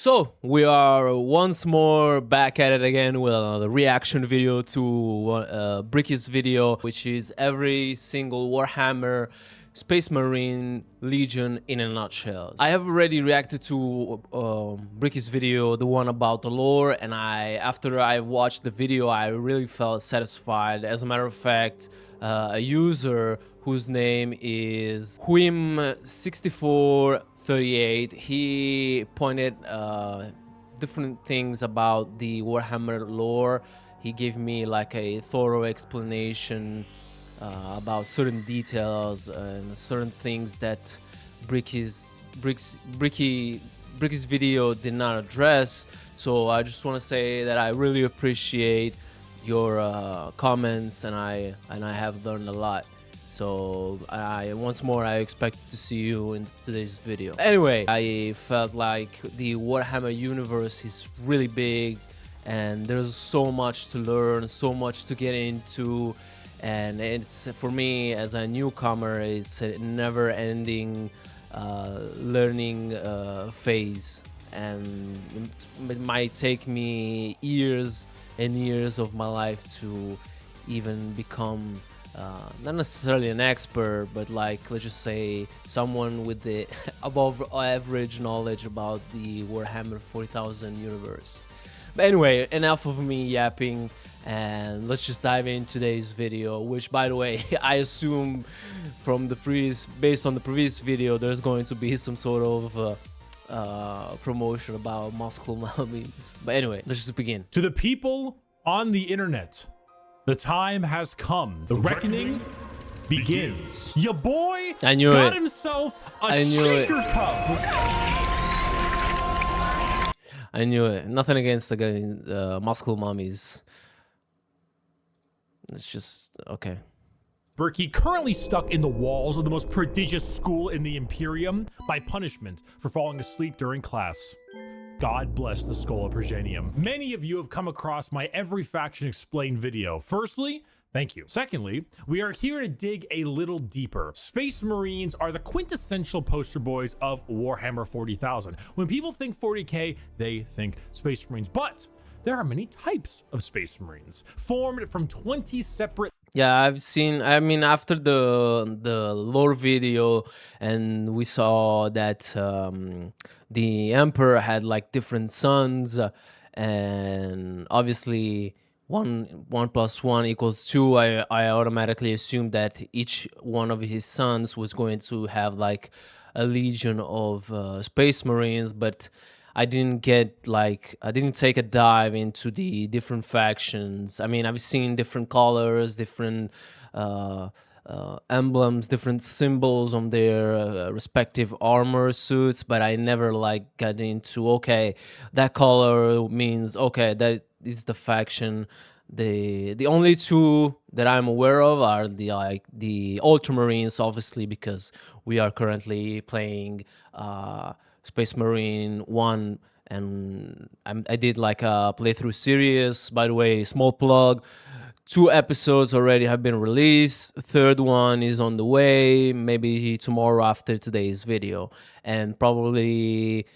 So we are once more back at it again with another reaction video to Bricky's video, which is every single Warhammer Space Marine Legion in a nutshell. I have already reacted to Bricky's video, the one about the lore, and after I watched the video, I really felt satisfied. As a matter of fact, a user whose name is Huim6438, he pointed different things about the Warhammer lore. He gave me like a thorough explanation about certain details and certain things that Bricky's video did not address. So I just want to say that I really appreciate your comments, and I have learned a lot. So once more I expect to see you in today's video. Anyway, I felt like the Warhammer universe is really big and there's so much to learn, so much to get into, and it's, for me as a newcomer, it's a never-ending learning phase, and it might take me years and years of my life to even become not necessarily an expert, but like, let's just say someone with the above average knowledge about the Warhammer 40,000 universe. But anyway, enough of me yapping, and let's just dive in today's video, which, by the way, I assume from the based on the previous video, there's going to be some sort of promotion about muscle mummies. But anyway, let's just begin. To the people on the internet, the time has come. The reckoning begins. Your boy got himself a shaker cup. I knew it. Nothing against the muscle mummies. It's just okay. Bricky currently stuck in the walls of the most prodigious school in the Imperium by punishment for falling asleep during class. God bless the Schola Progenium. Many of you have come across my Every Faction Explained video. Firstly, thank you. Secondly, we are here to dig a little deeper. Space Marines are the quintessential poster boys of Warhammer 40,000. When people think 40K, they think Space Marines, but there are many types of Space Marines, formed from 20 separate... Yeah, I've seen, I mean, after the lore video, and we saw that the Emperor had like different sons, and obviously one plus one equals 2, I automatically assumed that each one of his sons was going to have like a legion of Space Marines, but I didn't take a dive into the different factions. I mean, I've seen different colors, different emblems, different symbols on their respective armor suits, but I never like got into, okay, that color means, okay, that is the faction. The only two that I'm aware of are the Ultramarines, obviously, because we are currently playing Space Marine 1, and I did like a playthrough series. By the way, small plug, 2 episodes already have been released, third one is on the way, maybe tomorrow after today's video, and probably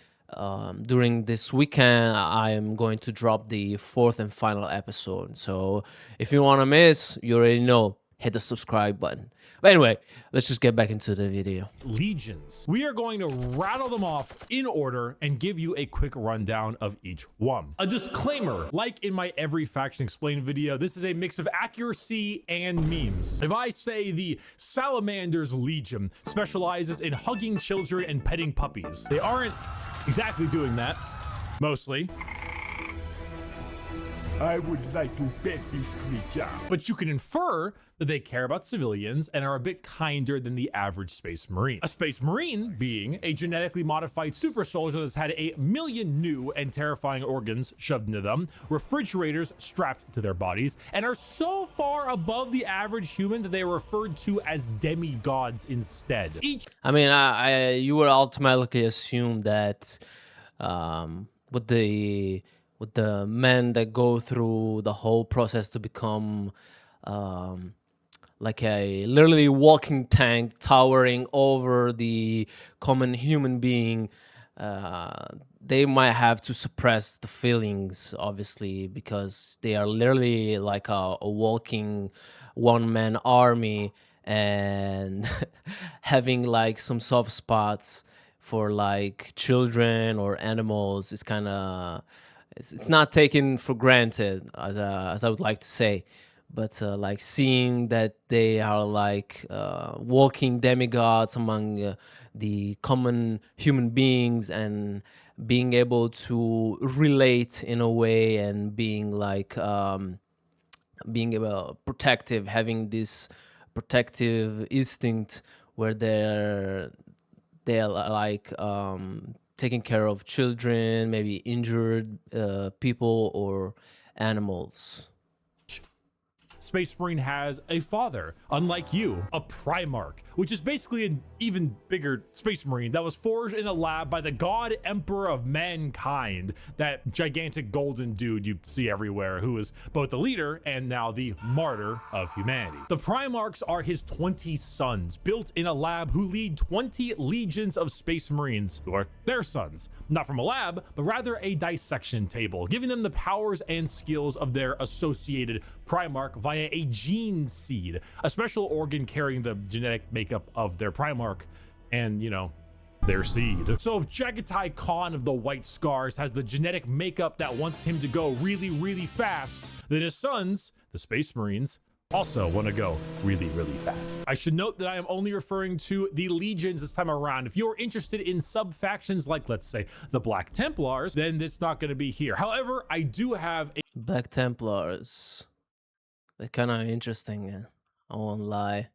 during this weekend I am going to drop the 4th and final episode. So if you want to miss, you already know, hit the subscribe button. But anyway, let's just get back into the video. Legions. We are going to rattle them off in order and give you a quick rundown of each one. A disclaimer, like in my Every Faction Explained video, this is a mix of accuracy and memes. If I say the Salamander's Legion specializes in hugging children and petting puppies, they aren't exactly doing that, mostly. I would like to pet this creature. But you can infer that they care about civilians and are a bit kinder than the average Space Marine. A Space Marine being a genetically modified super soldier that's had 1 million new and terrifying organs shoved into them, refrigerators strapped to their bodies, and are so far above the average human that they are referred to as demigods instead. I mean, you would ultimately assume that with the men that go through the whole process to become like a literally walking tank towering over the common human being, they might have to suppress the feelings, obviously, because they are literally like a walking one-man army, and having like some soft spots for like children or animals is kind of, it's not taken for granted, as I would like to say. But like seeing that they are like walking demigods among the common human beings, and being able to relate in a way, and being like being able protective, having this protective instinct where they're like taking care of children, maybe injured people or animals. Space Marine has a father, unlike you, a Primarch, which is basically an even bigger Space Marine that was forged in a lab by the God Emperor of Mankind, that gigantic golden dude you see everywhere, who is both the leader and now the martyr of humanity. The Primarchs are his 20 sons, built in a lab, who lead 20 legions of Space Marines, who are their sons, not from a lab, but rather a dissection table, giving them the powers and skills of their associated Primarch via a gene seed, a special organ carrying the genetic makeup of their Primarch and, you know, their seed. So if Jagatai Khan of the White Scars has the genetic makeup that wants him to go really, really fast, then his sons, the Space Marines, also want to go really, really fast. I should note that I am only referring to the legions this time around. If you're interested in sub-factions like, let's say, the Black Templars, then it's not going to be here. However, I do have a Black Templars, they're kind of interesting, I won't lie.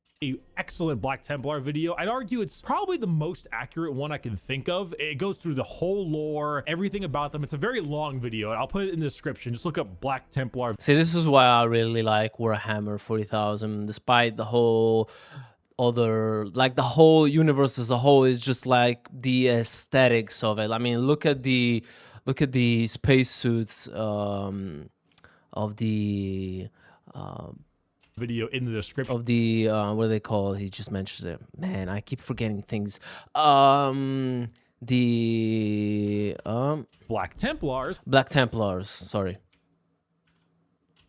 Excellent Black Templar video. I'd argue it's probably the most accurate one I can think of. It goes through the whole lore, everything about them. It's a very long video, and I'll put it in the description. Just look up Black Templar. See, this is why I really like Warhammer 40,000, despite the whole other, like the whole universe as a whole is just like the aesthetics of it. I mean, look at the spacesuits of the Video in the description of the what are they called? He just mentions it. Man, I keep forgetting things. The Black Templars. Black Templars, sorry.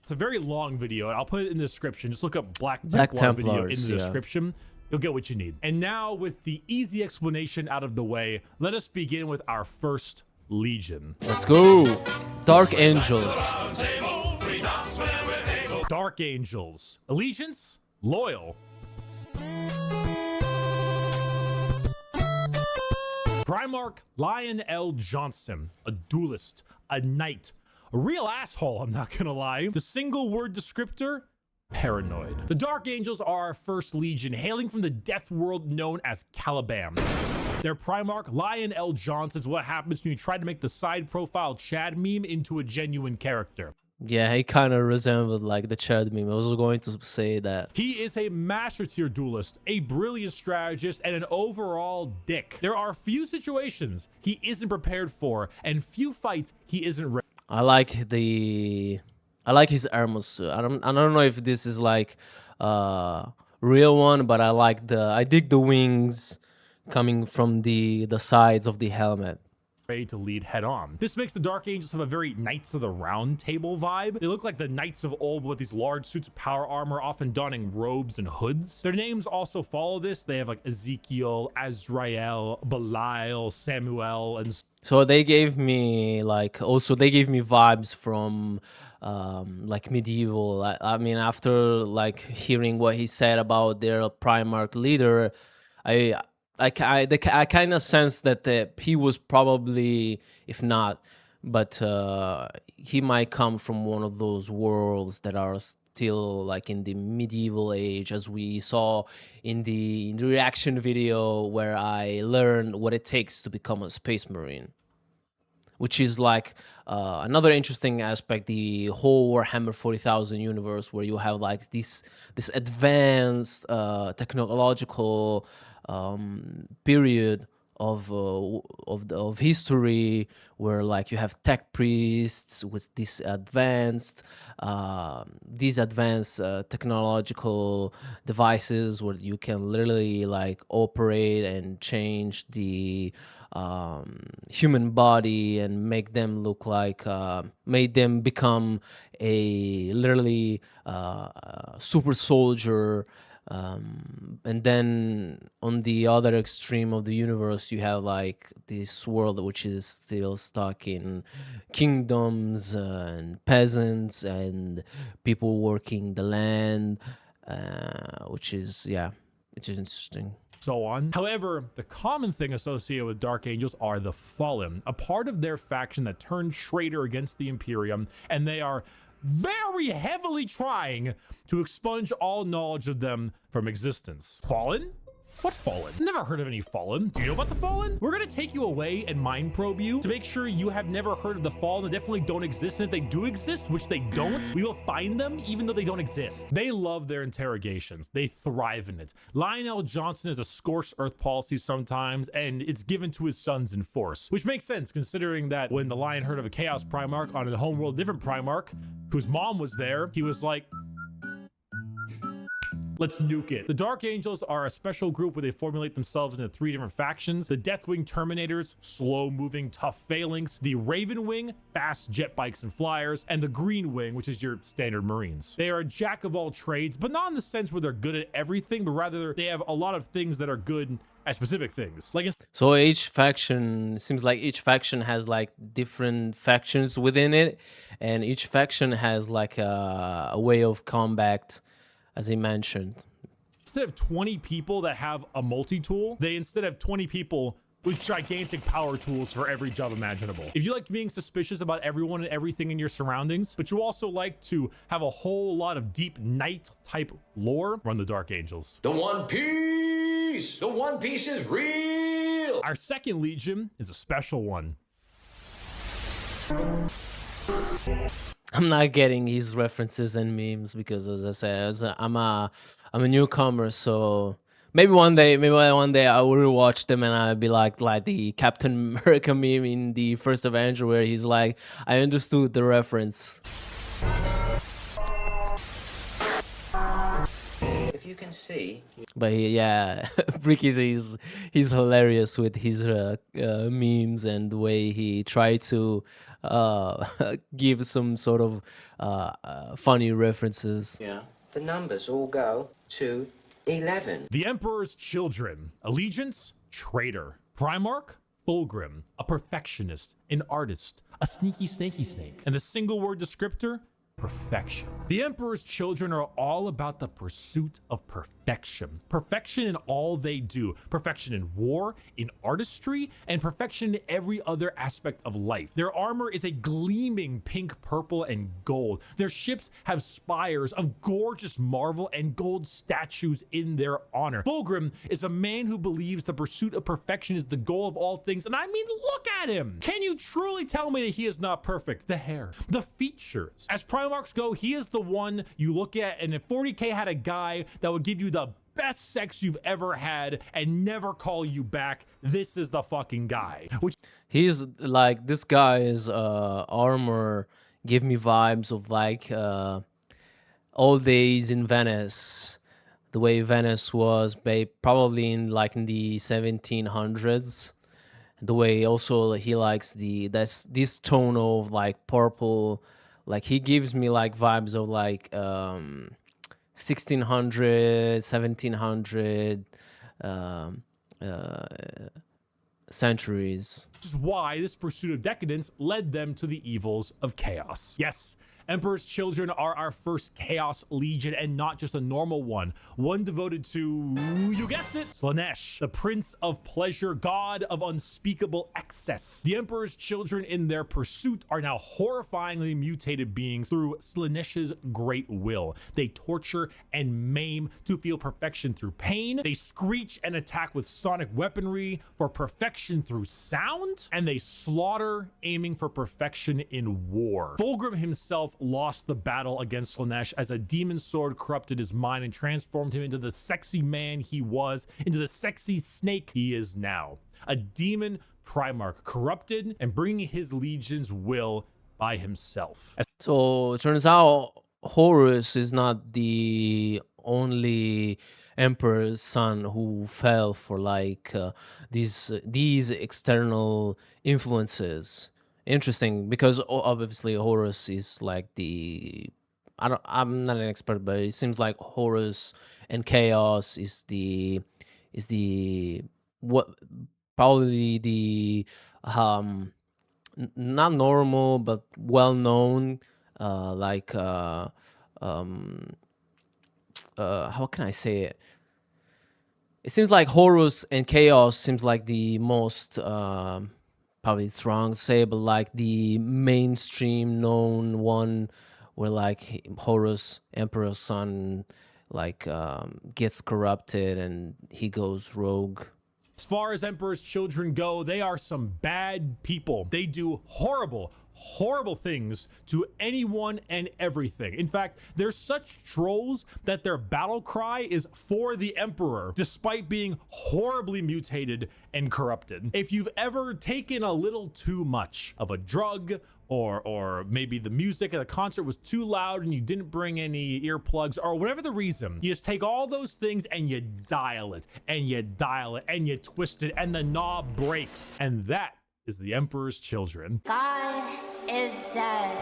It's a very long video, and I'll put it in the description. Just look up Black Templars, Templar video in the yeah. description. You'll get what you need. And now, with the easy explanation out of the way, let us begin with our first legion. Let's go. Dark Angels. Dark Angels. Allegiance? Loyal. Primarch Lionel Johnson, a duelist, a knight, a real asshole, I'm not gonna lie. The single word descriptor? Paranoid. The Dark Angels are our first legion, hailing from the death world known as Caliban. Their Primarch, Lionel Johnson, is what happens when you try to make the side profile Chad meme into a genuine character. Yeah, he kind of resembled like the Chad meme. I was going to say that. He is a master tier duelist, a brilliant strategist, and an overall dick. There are few situations he isn't prepared for, and few fights he isn't ready. I like his armor suit. I don't know if this is like real one, but I dig the wings coming from the sides of the helmet. Ready to lead head on. This makes the Dark Angels have a very Knights of the Round Table vibe. They look like the knights of old with these large suits of power armor, often donning robes and hoods. Their names also follow this. They have like Ezekiel, Azrael, Belial, Samuel, and so they gave me like, also they gave me vibes from like medieval. I mean, after like hearing what he said about their Primarch leader, I kind of sense that he was probably, if not, but he might come from one of those worlds that are still like in the medieval age, as we saw in the reaction video where I learned what it takes to become a Space Marine, which is like another interesting aspect, the whole Warhammer 40,000 universe, where you have like this advanced technological period of history, where like you have tech priests with these advanced technological devices where you can literally like operate and change the human body and make them look like, made them become a literally super soldier. And then on the other extreme of the universe, you have like this world which is still stuck in kingdoms and peasants and people working the land, which is, yeah, which is interesting. So on. However, the common thing associated with Dark Angels are the Fallen, a part of their faction that turned traitor against the Imperium, and they are very heavily trying to expunge all knowledge of them from existence. Fallen? What Fallen? Never heard of any Fallen. Do you know about the Fallen? We're gonna take you away and mind probe you to make sure you have never heard of the Fallen. They definitely don't exist, and if they do exist, which they don't, we will find them even though they don't exist. They love their interrogations. They thrive in it. Lionel Johnson has a scorched earth policy sometimes, and it's given to his sons in force, which makes sense considering that when the Lion heard of a Chaos Primarch on a homeworld different Primarch, whose mom was there, he was like, let's nuke it. The Dark Angels are a special group where they formulate themselves into 3 different factions. The Deathwing Terminators, slow-moving, tough phalanx. The Raven Wing, fast jet bikes and flyers. And the Green Wing, which is your standard Marines. They are a jack of all trades, but not in the sense where they're good at everything, but rather they have a lot of things that are good at specific things. Like, so each faction, seems like each faction has like different factions within it, and each faction has like a way of combat, as he mentioned. instead of 20 people that have a multi-tool, they instead have 20 people with gigantic power tools for every job imaginable. If you like being suspicious about everyone and everything in your surroundings, but you also like to have a whole lot of deep night type lore, run the Dark Angels. The One Piece! The One Piece is real! Our second legion is a special one. I'm not getting his references and memes because, as I said, I'm a newcomer, so maybe one day I will watch them and I'll be like the Captain America meme in the first Avenger where he's like, I understood the reference. If you can see... But yeah, Bricky is he's hilarious with his memes and the way he tried to give some sort of funny references. Yeah. The numbers all go to 11. The Emperor's Children. Allegiance, traitor. Primarch, Fulgrim, a perfectionist, an artist, a sneaky snake. And the single word descriptor, perfection. The Emperor's Children are all about the pursuit of perfection. Perfection in all they do. Perfection in war, in artistry, and perfection in every other aspect of life. Their armor is a gleaming pink, purple, and gold. Their ships have spires of gorgeous marble and gold statues in their honor. Fulgrim is a man who believes the pursuit of perfection is the goal of all things, and I mean, look at him! Can you truly tell me that he is not perfect? The hair, the features. As Primarchs go, he is the one you look at, and if 40K had a guy that would give you the best sex you've ever had and never call you back, this is the fucking guy. He's like, this guy's armor give me vibes of like old days in Venice, the way Venice was probably in the 1700s. The way also he likes this tone of like purple. Like he gives me like vibes of like 1600, 1700 centuries. Which is why this pursuit of decadence led them to the evils of chaos. Yes, Emperor's Children are our first Chaos Legion, and not just a normal one. One devoted to, you guessed it, Slaanesh, the Prince of Pleasure, god of unspeakable excess. The Emperor's Children in their pursuit are now horrifyingly mutated beings through Slaanesh's great will. They torture and maim to feel perfection through pain. They screech and attack with sonic weaponry for perfection through sound. And they slaughter, aiming for perfection in war. Fulgrim himself lost the battle against Slaanesh as a demon sword corrupted his mind and transformed him into the sexy man he was, into the sexy snake he is now. A demon Primarch, corrupted and bringing his legion's will by himself. So it turns out Horus is not the only emperor's son who fell for like these external influences. Interesting, because obviously Horus is like the I'm not an expert, but it seems like Horus and chaos is the what probably the not normal but well known like how can I say it? It seems like Horus and chaos seems like the most probably it's wrong to say, but like the mainstream known one, where like Horus, Emperor's son, like gets corrupted and he goes rogue. As far as Emperor's children go, they are some bad people. They do horrible, horrible things to anyone and everything. In fact, they're such trolls that their battle cry is for the Emperor, despite being horribly mutated and corrupted. If you've ever taken a little too much of a drug, or maybe the music at a concert was too loud and you didn't bring any earplugs, or whatever the reason, you just take all those things and you dial it and you dial it and you twist it and the knob breaks. And that is the Emperor's children. God is dead.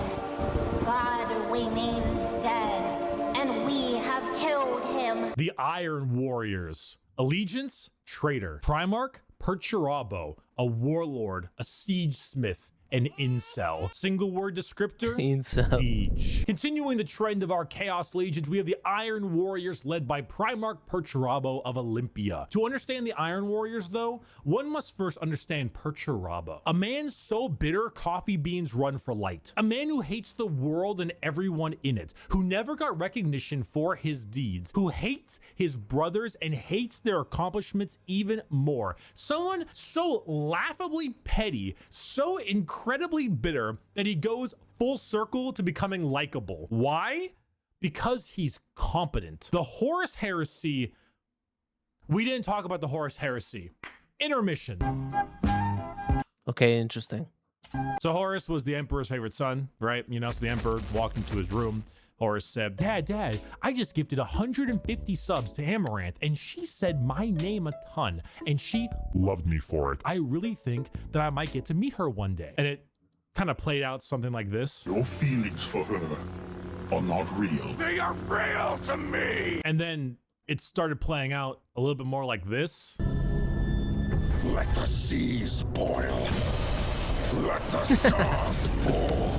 God remains dead, and we have killed him. The Iron Warriors. Allegiance, traitor. Primarch, Perturabo, a warlord, a siege smith, an incel. Single word descriptor, Incel. siege. Continuing the trend of our Chaos Legions, we have the Iron Warriors led by Primarch Perturabo of Olympia. To understand the Iron Warriors though, one must first understand Perturabo. A man so bitter coffee beans run for light. A man who hates the world and everyone in it, who never got recognition for his deeds, who hates his brothers and hates their accomplishments even more. Someone so laughably petty, so incredibly bitter that he goes full circle to becoming likable. Why? Because he's competent. The Horus Heresy. We didn't talk about the Horus Heresy. Intermission. Okay, interesting. So Horus was the Emperor's favorite son, right? You know, so the Emperor walked into his room. Horus said, Dad, I just gifted 150 subs to Amaranth, and she said my name a ton, and she Loved me for it. I really think that I might get to meet her one day. And it kind of played out something like this. Your feelings for her are not real. They are real to me! And then it started playing out a little bit more like this. Let the seas boil. Let the stars fall.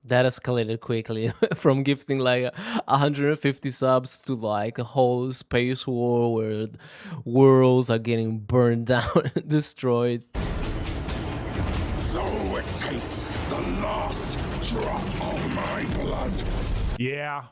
That escalated quickly from gifting like 150 subs to like a whole space war where worlds are getting burned down and destroyed. So it takes the last drop of my blood. Yeah.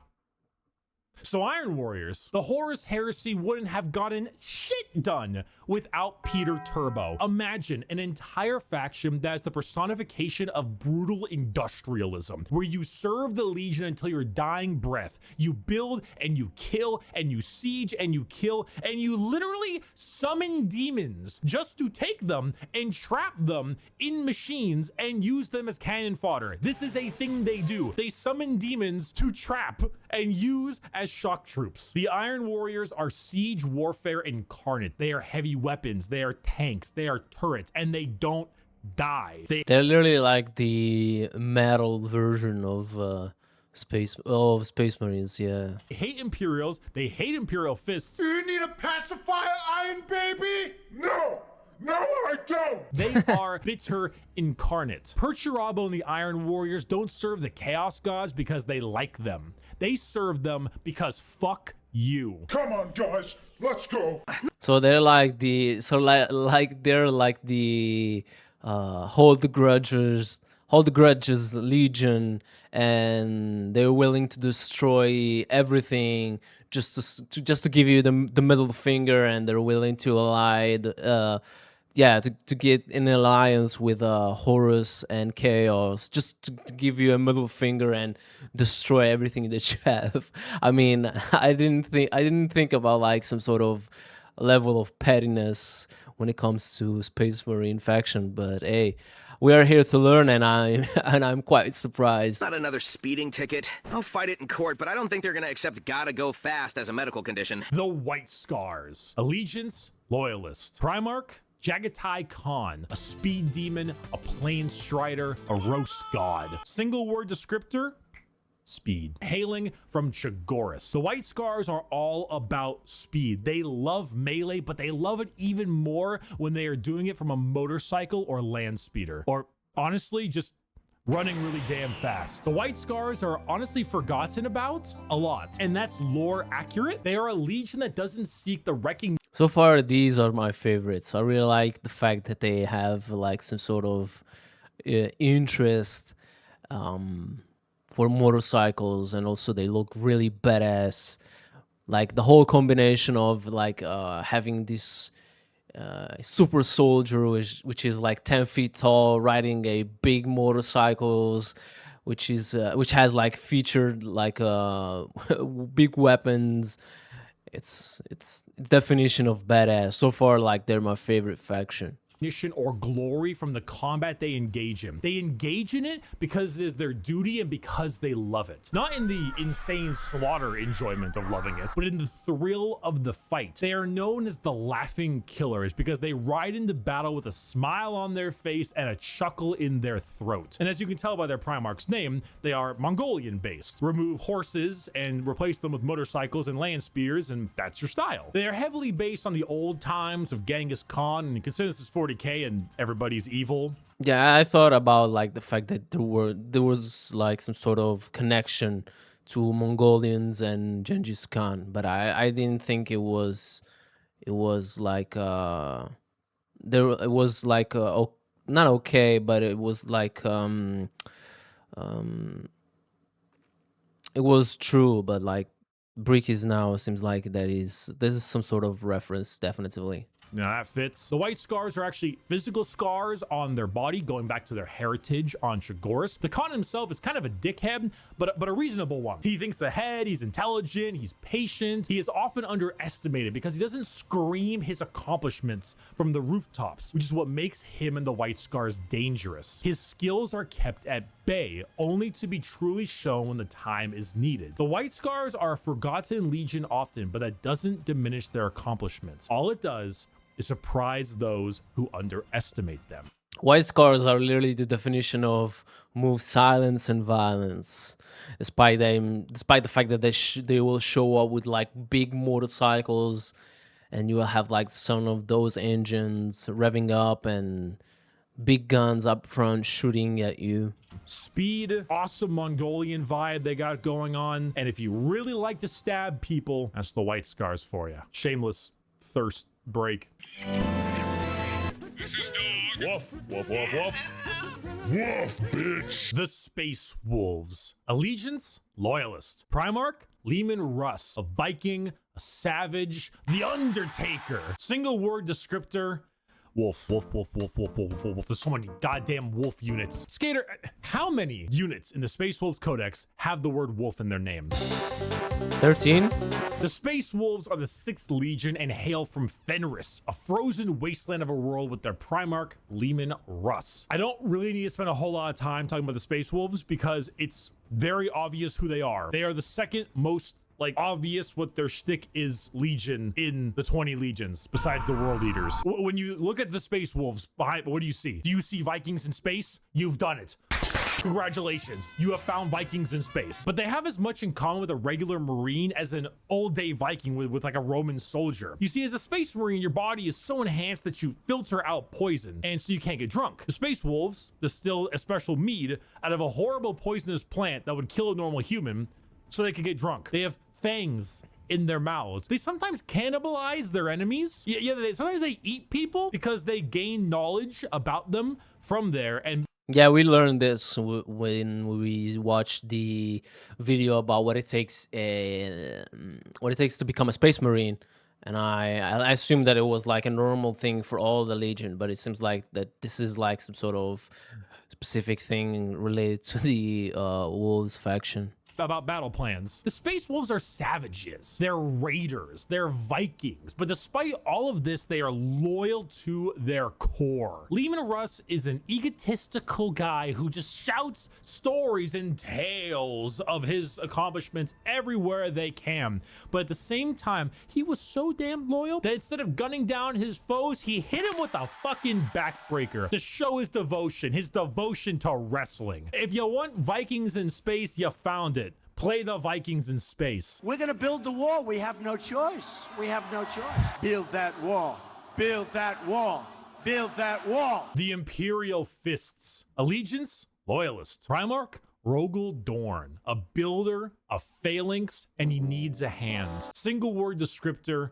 So Iron Warriors, the Horus Heresy wouldn't have gotten shit done without Peter Turbo. Imagine an entire faction that is the personification of brutal industrialism, where you serve the Legion until your dying breath. You build and you kill and you siege and you kill and you literally summon demons just to take them and trap them in machines and use them as cannon fodder. This is a thing they do. They summon demons to trap and use as shock troops. The Iron Warriors are siege warfare incarnate. They are heavy weapons, they are tanks, they are turrets, and they don't die. They're literally like the metal version of Space Marines, yeah. They hate Imperials, they hate Imperial fists. Do you need a pacifier, Iron Baby? No! No, I don't! They are bitter incarnate. Perturabo and the Iron Warriors don't serve the Chaos Gods because they like them. They serve them because fuck you. Come on, guys, let's go. So they're like the they're like the hold the grudges Legion, and they're willing to destroy everything just to give you the middle finger, and they're willing to ally to get in alliance with Horus and Chaos, just to give you a middle finger and destroy everything that you have. I mean, I didn't think about like some sort of level of pettiness when it comes to Space Marine faction, but hey, we are here to learn, and I'm quite surprised. Not another speeding ticket. I'll fight it in court, but I don't think they're gonna accept gotta go fast as a medical condition. The White Scars. Allegiance, Loyalist. Primarch, Jagatai Khan, a speed demon, a plane strider, a roast god. Single word descriptor, speed. Hailing from Chagoris. The White Scars are all about speed. They love melee, but they love it even more when they are doing it from a motorcycle or land speeder. Or honestly, just running really damn fast. The White Scars are honestly forgotten about a lot, and that's lore accurate. They are a legion that doesn't seek the recognition. So far, these are my favorites. I really like the fact that they have like some sort of interest for motorcycles, and also they look really badass. Like the whole combination of like having this super soldier which is like 10 feet tall, riding a big motorcycles, which has like featured like big weapons. It's definition of badass. So far, like they're my favorite faction. Or glory from the combat they engage in. They engage in it because it is their duty and because they love it. Not in the insane slaughter enjoyment of loving it, but in the thrill of the fight. They are known as the Laughing Killers because they ride into battle with a smile on their face and a chuckle in their throat. And as you can tell by their Primarch's name, they are Mongolian based. Remove horses and replace them with motorcycles and land spears, and that's your style. They are heavily based on the old times of Genghis Khan, and consider this is 40K and everybody's evil. Yeah, I thought about like the fact that there was like some sort of connection to Mongolians and Genghis Khan, but I didn't think it was like not okay, but it was like it was true, but like Bricky now seems like this is some sort of reference, definitely. Now that fits. The White Scars are actually physical scars on their body, going back to their heritage on Chagoris. The Khan himself is kind of a dickhead, but a reasonable one. He thinks ahead, he's intelligent, he's patient. He is often underestimated because he doesn't scream his accomplishments from the rooftops, which is what makes him and the White Scars dangerous. His skills are kept at bay, only to be truly shown when the time is needed. The White Scars are a forgotten legion often, but that doesn't diminish their accomplishments. All it does is surprise those who underestimate them. White Scars are literally the definition of move silence and violence. Despite the fact that they will show up with like big motorcycles, and you will have like some of those engines revving up and big guns up front shooting at you. Speed, awesome Mongolian vibe they got going on, and if you really like to stab people, that's the White Scars for you. Shameless thirst break. This is dog. Woof, woof, woof, woof. Woof, bitch. The Space Wolves. Allegiance, Loyalist. Primarch, Leman Russ. A Viking, a Savage, the Undertaker. Single word descriptor, wolf, wolf, wolf, wolf, wolf, wolf, wolf, wolf. There's so many goddamn wolf units. Skater, how many units in the Space Wolves Codex have the word wolf in their name? 13? The Space Wolves are the 6th Legion and hail from Fenris, a frozen wasteland of a world with their Primarch, Leman Russ. I don't really need to spend a whole lot of time talking about the Space Wolves because it's very obvious who they are. They are the second most like obvious what their shtick is legion in the 20 legions besides the world eaters. When you look at the Space Wolves behind, what do you see? Do you see Vikings in space? You've done it. Congratulations, you have found Vikings in space. But they have as much in common with a regular Marine as an old-day Viking with like a Roman soldier. You see, as a Space Marine, your body is so enhanced that you filter out poison, and so you can't get drunk. The Space Wolves distill a special mead out of a horrible poisonous plant that would kill a normal human so they can get drunk. They have fangs in their mouths. They sometimes cannibalize their enemies. Sometimes they eat people because they gain knowledge about them from there. And yeah, we learned this when we watched the video about what it takes to become a Space Marine, and I assumed that it was like a normal thing for all the Legion, but it seems like that this is like some sort of specific thing related to the Wolves faction. about battle plans. The Space Wolves are savages. They're raiders. They're Vikings. But despite all of this, they are loyal to their core. Leman Russ is an egotistical guy who just shouts stories and tales of his accomplishments everywhere they can. But at the same time, he was so damn loyal that instead of gunning down his foes, he hit him with a fucking backbreaker to show his devotion to wrestling. If you want Vikings in space, you found it. Play the Vikings in space. We're gonna build the wall. We have no choice. We have no choice. Build that wall. Build that wall. Build that wall. The Imperial Fists. Allegiance, Loyalist. Primarch, Rogel Dorn. A builder, a phalanx, and he needs a hand. Single word descriptor,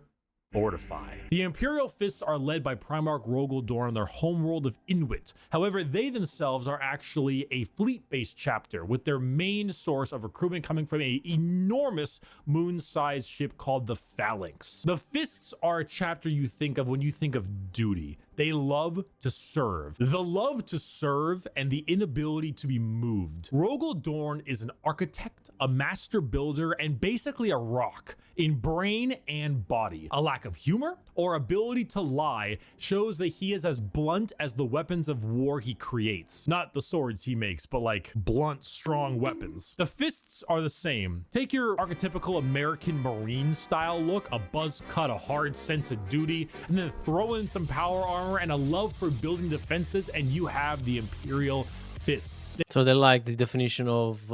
fortify. The Imperial Fists are led by Primarch Rogel Dorn on their homeworld of Inuit. However, they themselves are actually a fleet-based chapter, with their main source of recruitment coming from an enormous moon-sized ship called the Phalanx. The Fists are a chapter you think of when you think of duty. They love to serve. The love to serve and the inability to be moved. Rogel Dorn is an architect, a master builder, and basically a rock in brain and body. A lack of humor or ability to lie shows that he is as blunt as the weapons of war he creates. Not the swords he makes, but like blunt, strong weapons. The Fists are the same. Take your archetypical American Marine style look, a buzz cut, a hard sense of duty, and then throw in some power armor and a love for building defenses, and you have the Imperial Fists. So they're like the definition of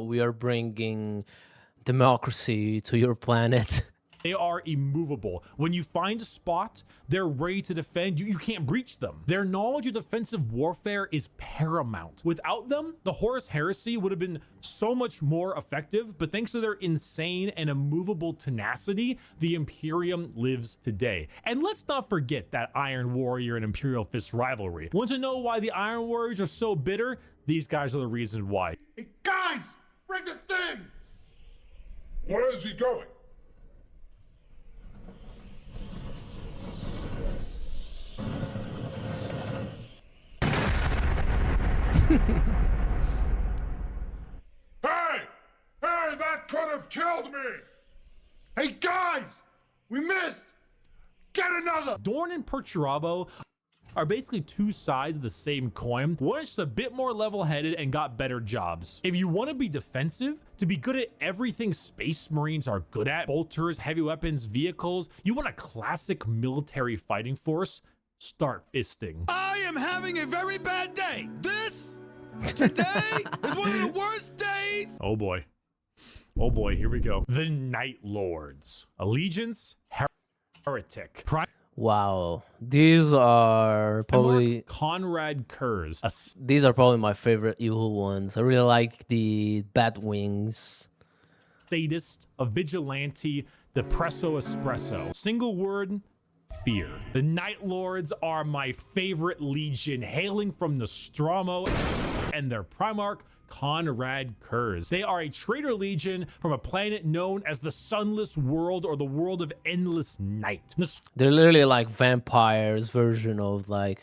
we are bringing democracy to your planet. They are immovable. When you find a spot, they're ready to defend you. You can't breach them. Their knowledge of defensive warfare is paramount. Without them, the Horus Heresy would have been so much more effective, but thanks to their insane and immovable tenacity, the Imperium lives today. And let's not forget that Iron Warrior and Imperial Fist rivalry. Want to know why the Iron Warriors are so bitter? These guys are the reason why. Hey, guys, bring the thing! Where is he going? Hey! Hey, that could have killed me! Hey, guys! We missed! Get another! Dorn and Perturabo are basically two sides of the same coin. One is just a bit more level-headed and got better jobs. If you want to be defensive, to be good at everything Space Marines are good at, bolters, heavy weapons, vehicles, you want a classic military fighting force, start fisting. I am having a very bad day. Today is one of the worst days. Oh boy. Oh boy, here we go. The Night Lords. Allegiance, Heretic. Wow, these are probably Conrad Kurz. these are probably my favorite evil ones. I really like the bat wings. Sadist, a vigilante, depresso espresso. Single word, fear. The Night Lords are my favorite legion, hailing from Nostromo and their Primarch, Conrad Kurz. They are a traitor legion from a planet known as the Sunless World, or the World of Endless Night. They're literally like vampires version of like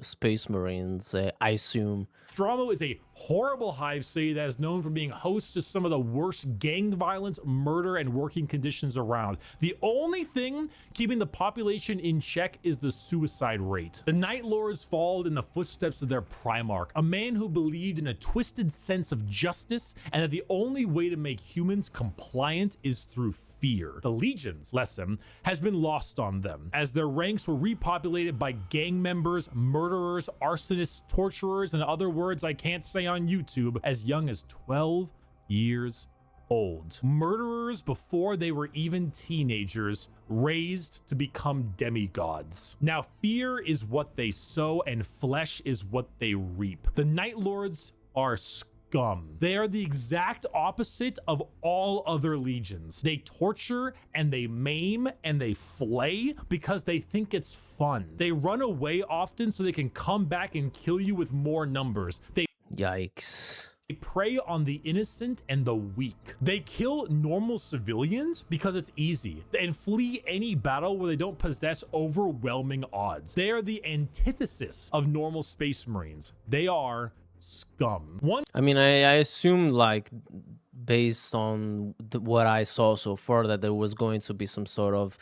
Space Marines, I assume. Nostromo is a horrible hive city that is known for being host to some of the worst gang violence, murder, and working conditions around. The only thing keeping the population in check is the suicide rate. The Night Lords followed in the footsteps of their Primarch, a man who believed in a twisted sense of justice and that the only way to make humans compliant is through fear. The Legion's lesson has been lost on them, as their ranks were repopulated by gang members, murderers, arsonists, torturers, and other words I can't say on YouTube, as young as 12 years old. Murderers before they were even teenagers, raised to become demigods. Now, fear is what they sow and flesh is what they reap. The Night Lords are scum. They are the exact opposite of all other legions. They torture and they maim and they flay because they think it's fun. They run away often so they can come back and kill you with more numbers. Yikes. They prey on the innocent and the weak. They kill normal civilians because it's easy and flee any battle where they don't possess overwhelming odds. They are the antithesis of normal Space Marines. They are scum. I mean, I assume like based on what I saw so far, that there was going to be some sort of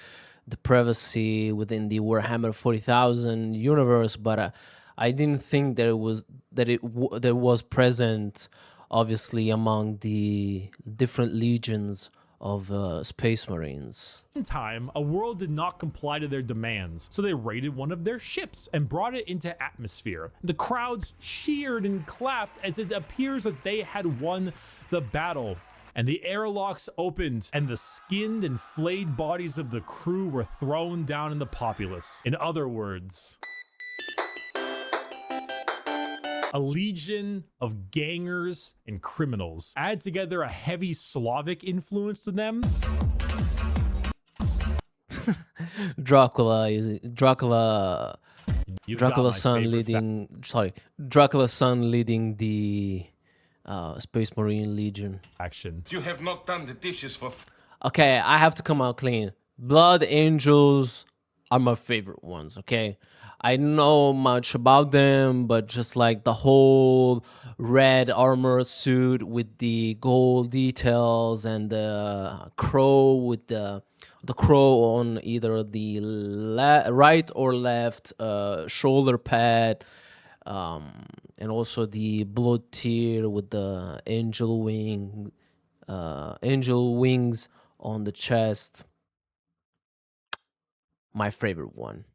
depravity within the Warhammer 40,000 universe, but I didn't think there was there was present, obviously, among the different legions of Space Marines. In time, a world did not comply to their demands, so they raided one of their ships and brought it into atmosphere. The crowds cheered and clapped as it appears that they had won the battle, and the airlocks opened, and the skinned and flayed bodies of the crew were thrown down in the populace. In other words, a legion of gangers and criminals. Add together a heavy Slavic influence to them. Dracula's son leading the Space Marine Legion. Action. You have not done the dishes for. Okay, I have to come out clean. Blood Angels are my favorite ones, okay? I don't know much about them, but just like the whole red armor suit with the gold details and the crow with the crow on either the right or left shoulder pad, and also the blood tear with the angel wings on the chest. My favorite one.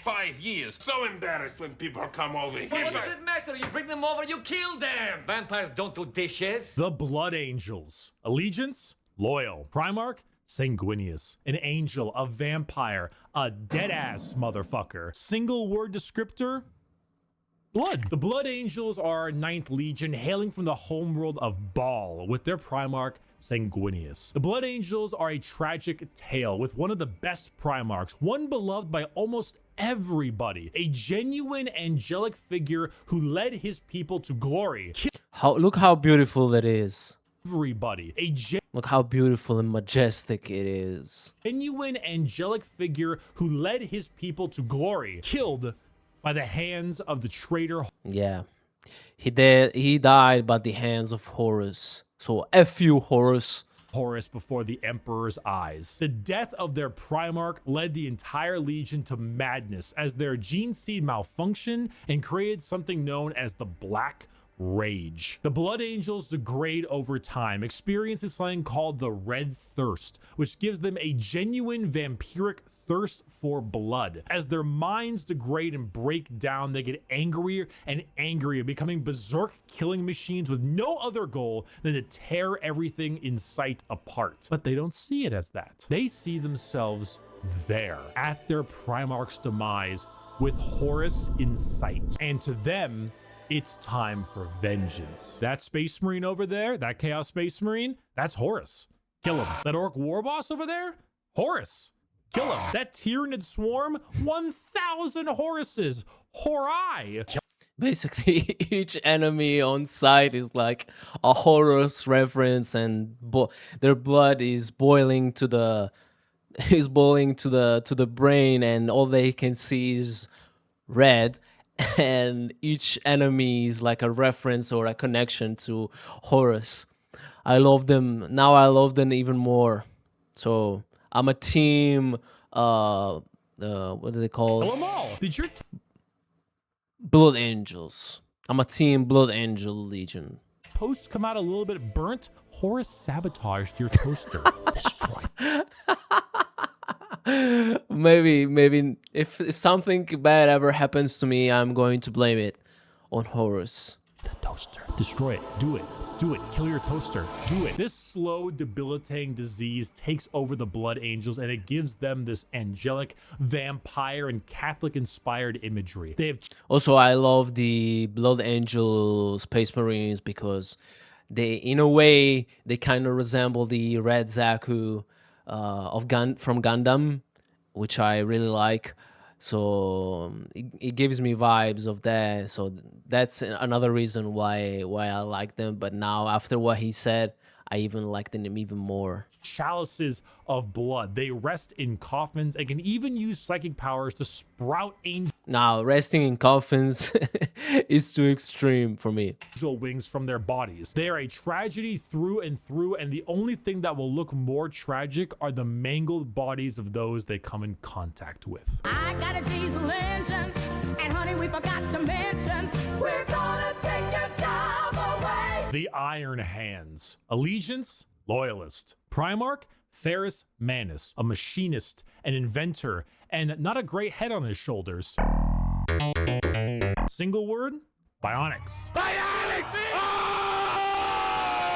5 years. So embarrassed when people come over here. What does it matter? You bring them over, you kill them. Vampires don't do dishes. The Blood Angels. Allegiance? Loyal. Primarch? Sanguinius. An angel, a vampire, a dead-ass motherfucker. Single word descriptor? Blood. The Blood Angels are 9th Legion, hailing from the homeworld of Baal, with their Primarch, Sanguinius. The Blood Angels are a tragic tale with one of the best Primarchs, one beloved by almost everybody, a genuine angelic figure who led his people to glory. Look how beautiful that is. Everybody. Look how beautiful and majestic it is. Genuine angelic figure who led his people to glory, killed by the hands of the traitor. Yeah, he died by the hands of Horus. So F you, Horus. Horus before the Emperor's eyes. The death of their Primarch led the entire Legion to madness as their gene seed malfunctioned and created something known as the Black Rage. The Blood Angels degrade over time, experiencing something called the Red Thirst, which gives them a genuine vampiric thirst for blood. As their minds degrade and break down, they get angrier and angrier, becoming berserk killing machines with no other goal than to tear everything in sight apart. But they don't see it as that. They see themselves there, at their Primarch's demise, with Horus in sight. And to them, it's time for vengeance. That Space Marine over there, that Chaos Space Marine, that's Horus. Kill him. That Orc War Boss over there, Horus. Kill him. That Tyranid Swarm, 1,000 Horuses. Horai. Basically, each enemy on site is like a Horus reference, and their blood is boiling to the brain, and all they can see is red. And each enemy is like a reference or a connection to Horus. I love them. Now I love them even more. So I'm a team, what do they call it? Kill them all. Did your Blood Angels. I'm a team Blood Angel Legion. toast come out a little bit burnt? Horus sabotaged your toaster. Destroy. Maybe if something bad ever happens to me, I'm going to blame it on Horus. The toaster. Destroy it. Do it. Do it. Kill your toaster. Do it. This slow, debilitating disease takes over the Blood Angels, and it gives them this angelic, vampire, and Catholic-inspired imagery. They have Also, I love the Blood Angel Space Marines because they, in a way, they kind of resemble the Red Zaku from Gundam, which I really like. So it gives me vibes of that. So that's another reason why I like them. But now, after what he said, I even like them even more. Chalices of blood. They rest in coffins and can even use psychic powers to sprout Now, resting in coffins is too extreme for me. angel wings from their bodies. They are a tragedy through and through, and the only thing that will look more tragic are the mangled bodies of those they come in contact with. I got a diesel engine, and honey, we forgot to mention, we're gonna take your job away. The Iron Hands. Allegiance, loyalist. Primarch, Ferrus Manus, a machinist, an inventor, and not a great head on his shoulders. Single word, bionics. Bionic!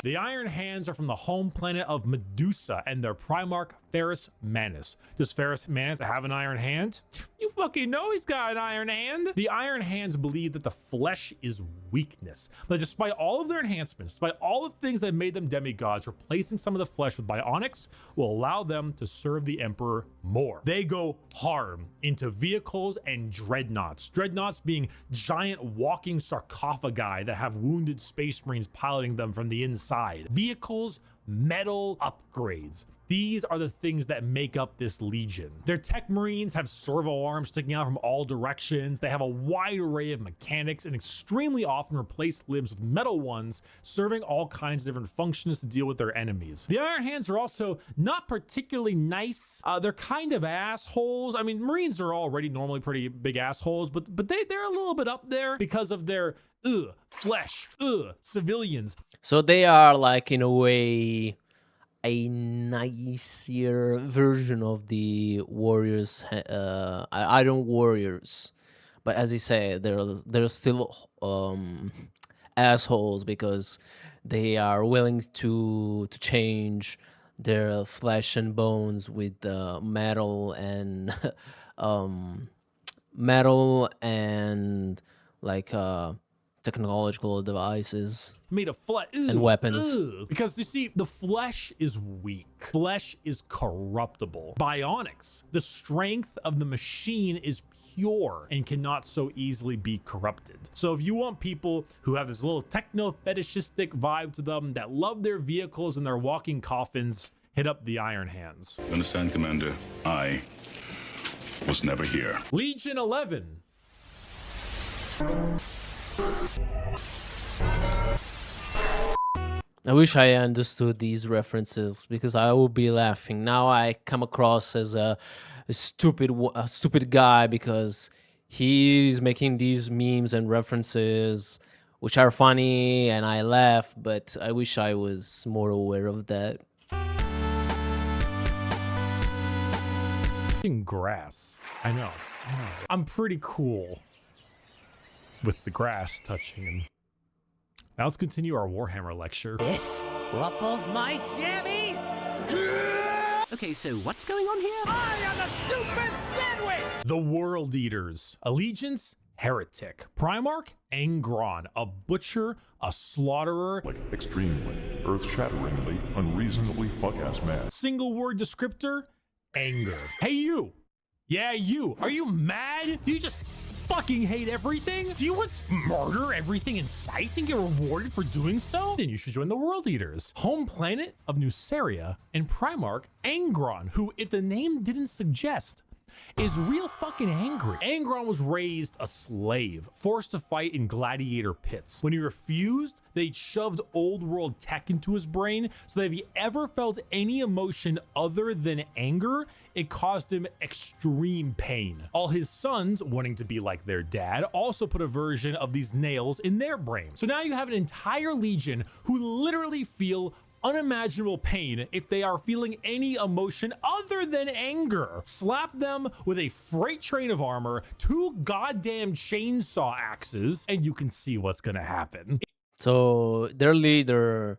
The Iron Hands are from the home planet of Medusa and their Primarch, Ferrus Manus. Does Ferrus Manus have an iron hand? You fucking know he's got an iron hand. The Iron Hands believe that the flesh is weakness. But despite all of their enhancements, despite all the things that made them demigods, replacing some of the flesh with bionics will allow them to serve the Emperor more. They go hard into vehicles and dreadnoughts. Dreadnoughts being giant walking sarcophagi that have wounded Space Marines piloting them from the inside. Vehicles, metal upgrades. These are the things that make up this legion. Their tech marines have servo arms sticking out from all directions. They have a wide array of mechanics and extremely often replace limbs with metal ones, serving all kinds of different functions to deal with their enemies. The Iron Hands are also not particularly nice. They're kind of assholes. I mean, Marines are already normally pretty big assholes, but they're a little bit up there because of their flesh, civilians. So they are like, in a way, a nicer version of the warriors, Iron Warriors. But as you say, they're still assholes because they are willing to change their flesh and bones with metal and like technological devices made of flesh and weapons. Because you see, the flesh is weak. Flesh is corruptible. Bionics, the strength of the machine is pure and cannot so easily be corrupted. So if you want people who have this little techno fetishistic vibe to them, that love their vehicles and their walking coffins, hit up the Iron Hands. Understand, Commander? I was never here. Legion 11. I wish I understood these references because I would be laughing. Now I come across as a stupid guy because he's making these memes and references which are funny and I laugh, but I wish I was more aware of that. Grass. I know. I'm pretty cool with the grass touching him. Now let's continue our Warhammer lecture. This ruffles my jammies! Okay, so what's going on here? I am a super sandwich! The World Eaters. Allegiance, heretic. Primarch, Angron, a butcher, a slaughterer. Like extremely, earth-shatteringly, unreasonably fuck-ass mad. Single word descriptor, anger. Hey you! Yeah, you! Are you mad? Do you just fucking hate everything? Do you want to murder everything in sight and get rewarded for doing so? Then you should join the World Eaters. Home planet of Nuceria and Primarch Angron, who, if the name didn't suggest, is real fucking angry. Angron was raised a slave, forced to fight in gladiator pits. When he refused, they shoved old world tech into his brain so that if he ever felt any emotion other than anger, it caused him extreme pain. All his sons, wanting to be like their dad, also put a version of these nails in their brain. So now you have an entire legion who literally feel unimaginable pain if they are feeling any emotion other than anger. Slap them with a freight train of armor, 2 goddamn chainsaw axes, and you can see what's gonna happen. So their leader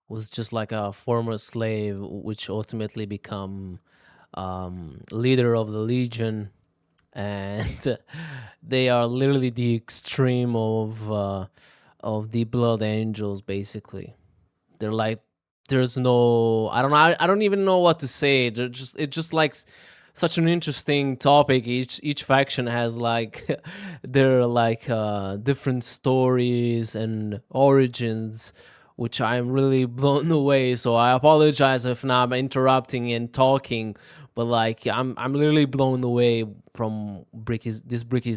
was just like a former slave, which ultimately become leader of the Legion, and they are literally the extreme of the Blood Angels, basically. They're like, there's no, I don't even know what to say. It's just like such an interesting topic. Each faction has like their like different stories and origins, which I'm really blown away. So I apologize if now I'm interrupting and talking, but like I'm literally blown away from Bricky's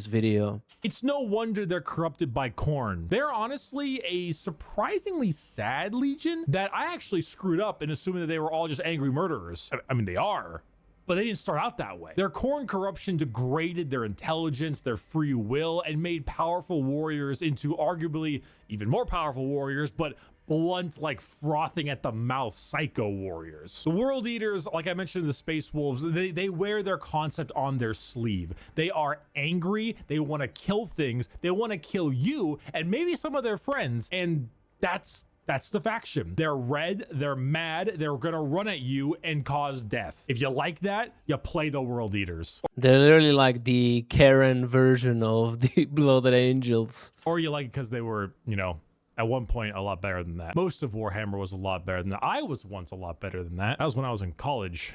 video. It's no wonder they're corrupted by Khorne. They're honestly a surprisingly sad legion that I actually screwed up in assuming that they were all just angry murderers. I mean, they are, but they didn't start out that way. Their Khorne corruption degraded their intelligence, their free will, and made powerful warriors into arguably even more powerful warriors, but blunt, like frothing at the mouth psycho warriors. The World Eaters, like I mentioned in the Space Wolves, they wear their concept on their sleeve. They are angry, they want to kill things, they want to kill you and maybe some of their friends, and that's the faction. They're red, they're mad, they're gonna run at you and cause death. If you like that, you play the World Eaters. They're literally like the Karen version of the Blooded Angels. Or you like it because they were, you know, at one point a lot better than that. Most of Warhammer was a lot better than that. I was once a lot better than that. That was when I was in college.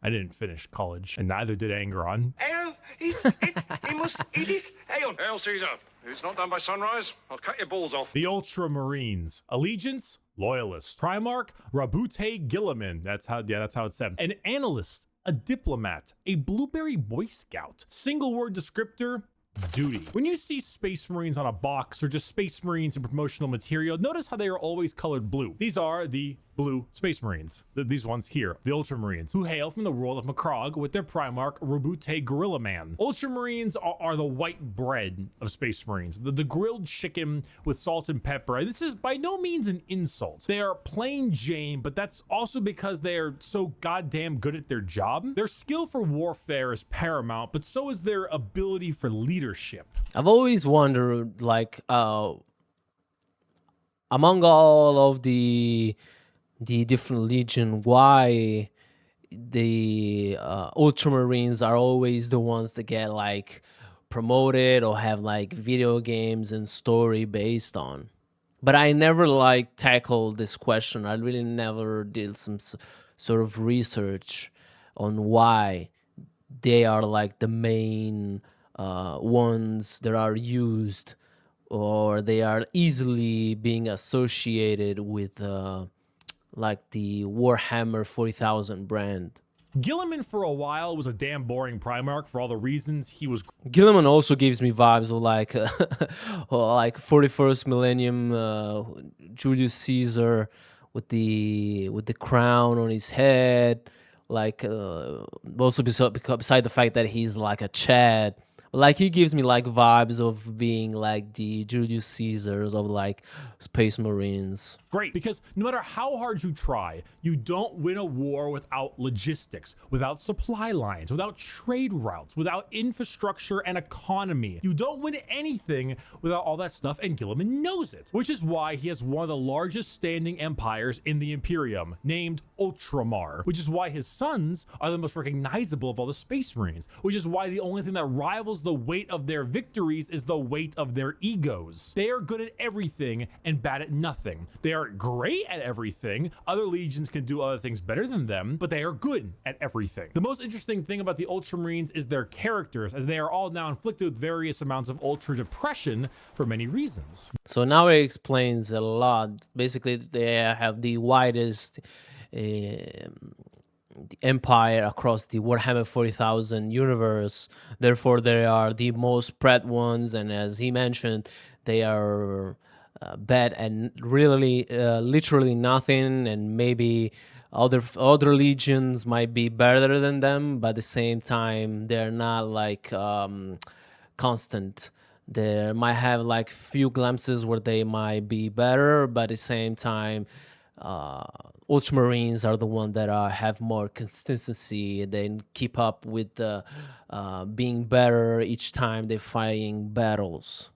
I didn't finish college, and neither did Angron. Hail, Caesar. If it's not done by sunrise, I'll cut your balls off. The Ultramarines. Allegiance, Loyalist. Primarch, Rabute Gilliman. That's how it's said. An Analyst, a Diplomat, a Blueberry Boy Scout. Single word descriptor, duty. When you see Space Marines on a box or just Space Marines in promotional material, notice how they are always colored blue. These are the blue Space Marines. These ones here, the Ultramarines, who hail from the world of Macrogge with their Primarch, Rabute Gorilla Man. Ultramarines are the white bread of Space Marines, the grilled chicken with salt and pepper. This is by no means an insult. They are plain Jane, but that's also because they are so goddamn good at their job. Their skill for warfare is paramount, but so is their ability for leadership. I've always wondered, like, among all of the different legion, why the Ultramarines are always the ones that get like promoted or have like video games and story based on. But I never like tackled this question. I really never did some sort of research on why they are like the main ones that are used, or they are easily being associated with like the Warhammer 40,000 brand. Gilliman for a while was a damn boring Primarch for all the reasons he was. Gilliman also gives me vibes of like like 41st millennium Julius Caesar with the crown on his head, like also beside the fact that he's like a Chad. Like, he gives me like vibes of being like the Julius Caesars of like Space Marines. Great, because no matter how hard you try, you don't win a war without logistics, without supply lines, without trade routes, without infrastructure and economy. You don't win anything without all that stuff, and Gilliman knows it, which is why he has one of the largest standing empires in the Imperium, named Ultramar, which is why his sons are the most recognizable of all the Space Marines, which is why the only thing that rivals the weight of their victories is the weight of their egos. They are good at everything and bad at nothing. They are great at everything. Other legions can do other things better than them, but they are good at everything. The most interesting thing about the Ultramarines is their characters, as they are all now inflicted with various amounts of ultra depression for many reasons. So now it explains a lot. Basically, they have the widest empire across the Warhammer 40,000 universe. Therefore, they are the most spread ones, and as he mentioned, they are bad and really literally nothing, and maybe other legions might be better than them, but at the same time they're not like constant. They might have like few glimpses where they might be better, but at the same time Ultramarines are the ones that have more consistency. They keep up with the being better each time they're fighting battles.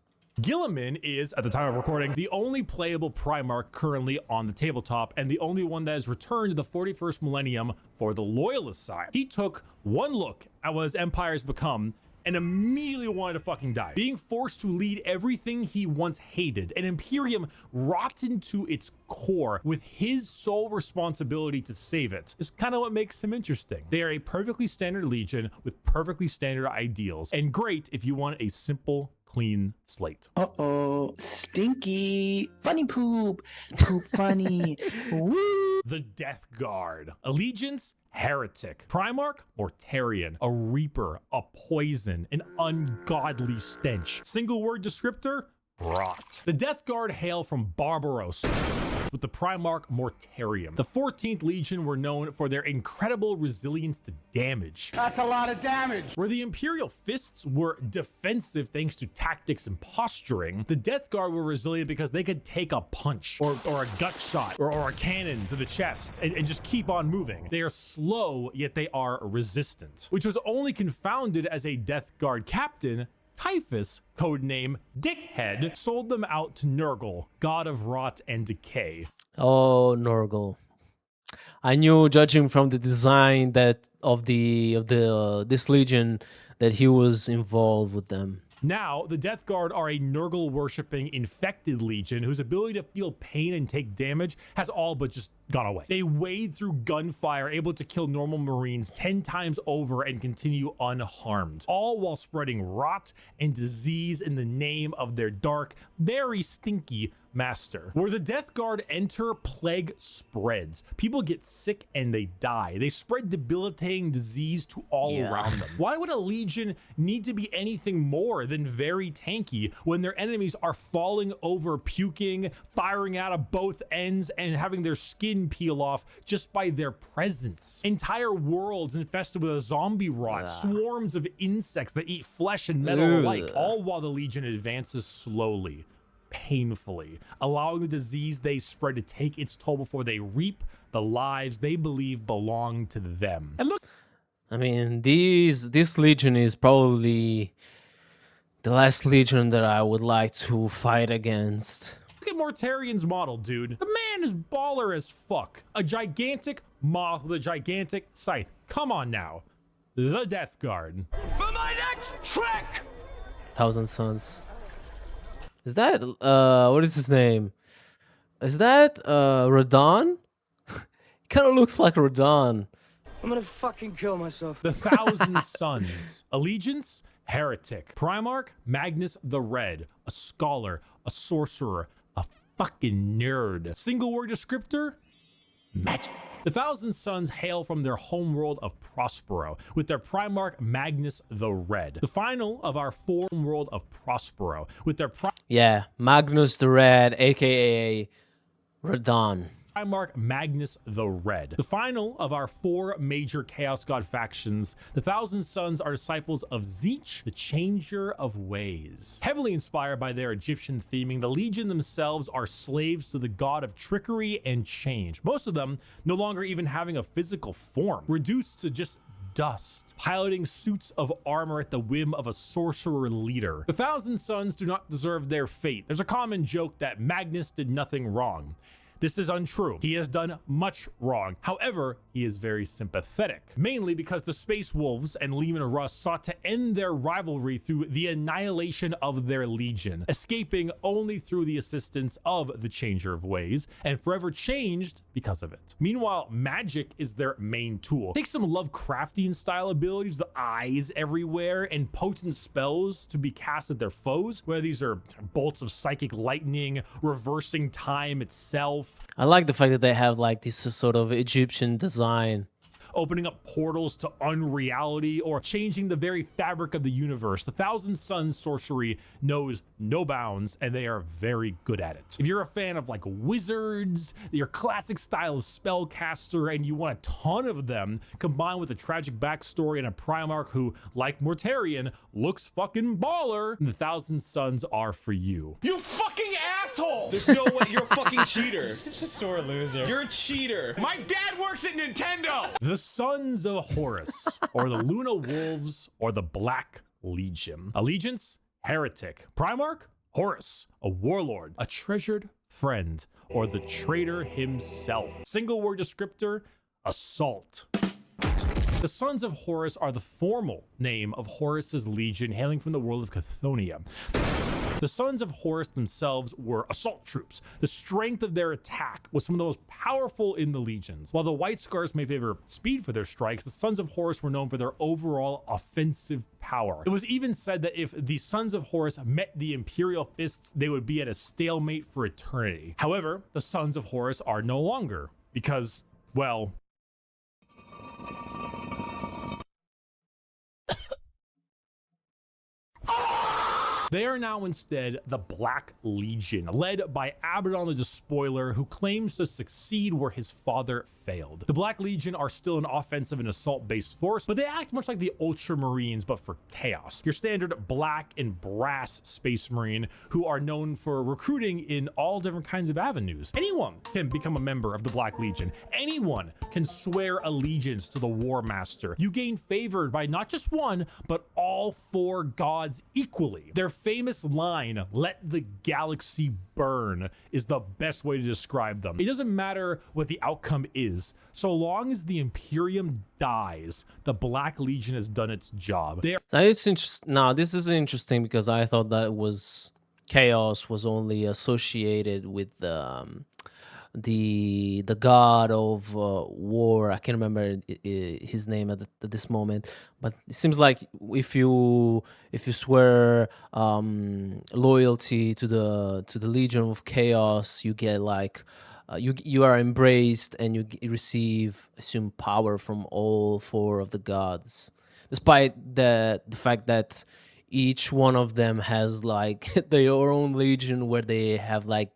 Gilliman is, at the time of recording, the only playable Primarch currently on the tabletop, and the only one that has returned to the 41st millennium for the Loyalist side. He took one look at what his empire has become and immediately wanted to fucking die. Being forced to lead everything he once hated, an Imperium rotten to its core with his sole responsibility to save it, is kind of what makes him interesting. They are a perfectly standard legion with perfectly standard ideals, and great if you want a simple clean slate. Uh-oh, stinky, funny poop, poop funny, woo. The Death Guard. Allegiance, heretic. Primarch, Mortarian. A reaper, a poison, an ungodly stench. Single word descriptor, rot. The Death Guard hail from Barbaros, with the Primarch Mortarian. The 14th Legion were known for their incredible resilience to damage. That's a lot of damage. Where the Imperial Fists were defensive thanks to tactics and posturing, the Death Guard were resilient because they could take a punch or a gut shot or a cannon to the chest and just keep on moving. They are slow, yet they are resistant, which was only confounded as a Death Guard captain, Typhus, codename Dickhead, sold them out to Nurgle, god of rot and decay. Oh, Nurgle. I knew, judging from the design that of this legion, that he was involved with them. Now, the Death Guard are a Nurgle-worshipping infected legion whose ability to feel pain and take damage has all but just gone away. They wade through gunfire, able to kill normal Marines 10 times over and continue unharmed, all while spreading rot and disease in the name of their dark, very stinky master. Where the Death Guard enter, plague spreads. People get sick and they die. They spread debilitating disease to all around them. Why would a legion need to be anything more than very tanky when their enemies are falling over, puking, firing out of both ends, and having their skin peel off just by their presence? Entire worlds infested with a zombie rot, swarms of insects that eat flesh and metal alike, all while the legion advances slowly, painfully, allowing the disease they spread to take its toll before they reap the lives they believe belong to them. And look, I mean, this legion is probably the last legion that I would like to fight against. look at Mortarian's model, dude. The man is baller as fuck. A gigantic moth with a gigantic scythe. Come on now. The Death Guard. For my next trick! Thousand Sons. Is that what is his name? Is that Radon? Kind of looks like Radon. I'm gonna fucking kill myself. The Thousand Sons. Allegiance, heretic. Primarch, Magnus the Red. A scholar, a sorcerer, a fucking nerd. Single word descriptor, magic. The Thousand Sons hail from their homeworld of Prospero, with their Primarch Magnus the Red. The final of our form world of Prospero, with their Magnus the Red, aka Radon. Primarch Magnus the Red. The final of our four major Chaos God factions, the Thousand Sons are disciples of Tzeentch, the Changer of Ways. Heavily inspired by their Egyptian theming, the Legion themselves are slaves to the god of trickery and change. Most of them no longer even having a physical form, reduced to just dust, piloting suits of armor at the whim of a sorcerer leader. The Thousand Sons do not deserve their fate. There's a common joke that Magnus did nothing wrong. This is untrue. He has done much wrong. However, he is very sympathetic, mainly because the Space Wolves and Leman Russ sought to end their rivalry through the annihilation of their legion, escaping only through the assistance of the Changer of Ways, and forever changed because of it. Meanwhile, magic is their main tool. Take some Lovecraftian style abilities, the eyes everywhere, and potent spells to be cast at their foes, whether these are bolts of psychic lightning, reversing time itself. I like the fact that they have like this sort of Egyptian design. Opening up portals to unreality or changing the very fabric of the universe. The Thousand Sons sorcery knows no bounds, and they are very good at it. If you're a fan of like wizards, your classic style of spellcaster, and you want a ton of them, combined with a tragic backstory and a Primarch who, like Mortarian, looks fucking baller, the Thousand Sons are for you. You fucking asshole! There's no way, you're a fucking cheater. Such a sore loser. You're a cheater. My dad works at Nintendo! The Sons of Horus, or the Luna Wolves, or the Black Legion. Allegiance, heretic. Primarch, Horus, a warlord, a treasured friend, or the traitor himself. Single word descriptor, assault. The Sons of Horus are the formal name of Horus's legion, hailing from the world of Chthonium. The Sons of Horus themselves were assault troops. The strength of their attack was some of the most powerful in the legions. While the White Scars may favor speed for their strikes, the Sons of Horus were known for their overall offensive power. It was even said that if the Sons of Horus met the Imperial Fists, they would be at a stalemate for eternity. However, the Sons of Horus are no longer because, well, they are now instead the Black Legion, led by Abaddon the Despoiler, who claims to succeed where his father failed. The Black Legion are still an offensive and assault-based force, but they act much like the Ultramarines, but for chaos. Your standard black and brass Space Marine, who are known for recruiting in all different kinds of avenues. Anyone can become a member of the Black Legion. Anyone can swear allegiance to the War Master. You gain favored by not just one, but all 4 gods equally. Their famous line, "Let the galaxy burn," is the best way to describe them. It doesn't matter what the outcome is, so long as the Imperium dies, the Black Legion has done its job. It's interesting. Now, this is interesting because I thought that chaos was only associated with the god of war. I can't remember his name at this moment, but it seems like if you swear loyalty to the Legion of Chaos, you get like you are embraced and you receive assume power from all 4 of the gods, despite the fact that each one of them has like their own legion where they have like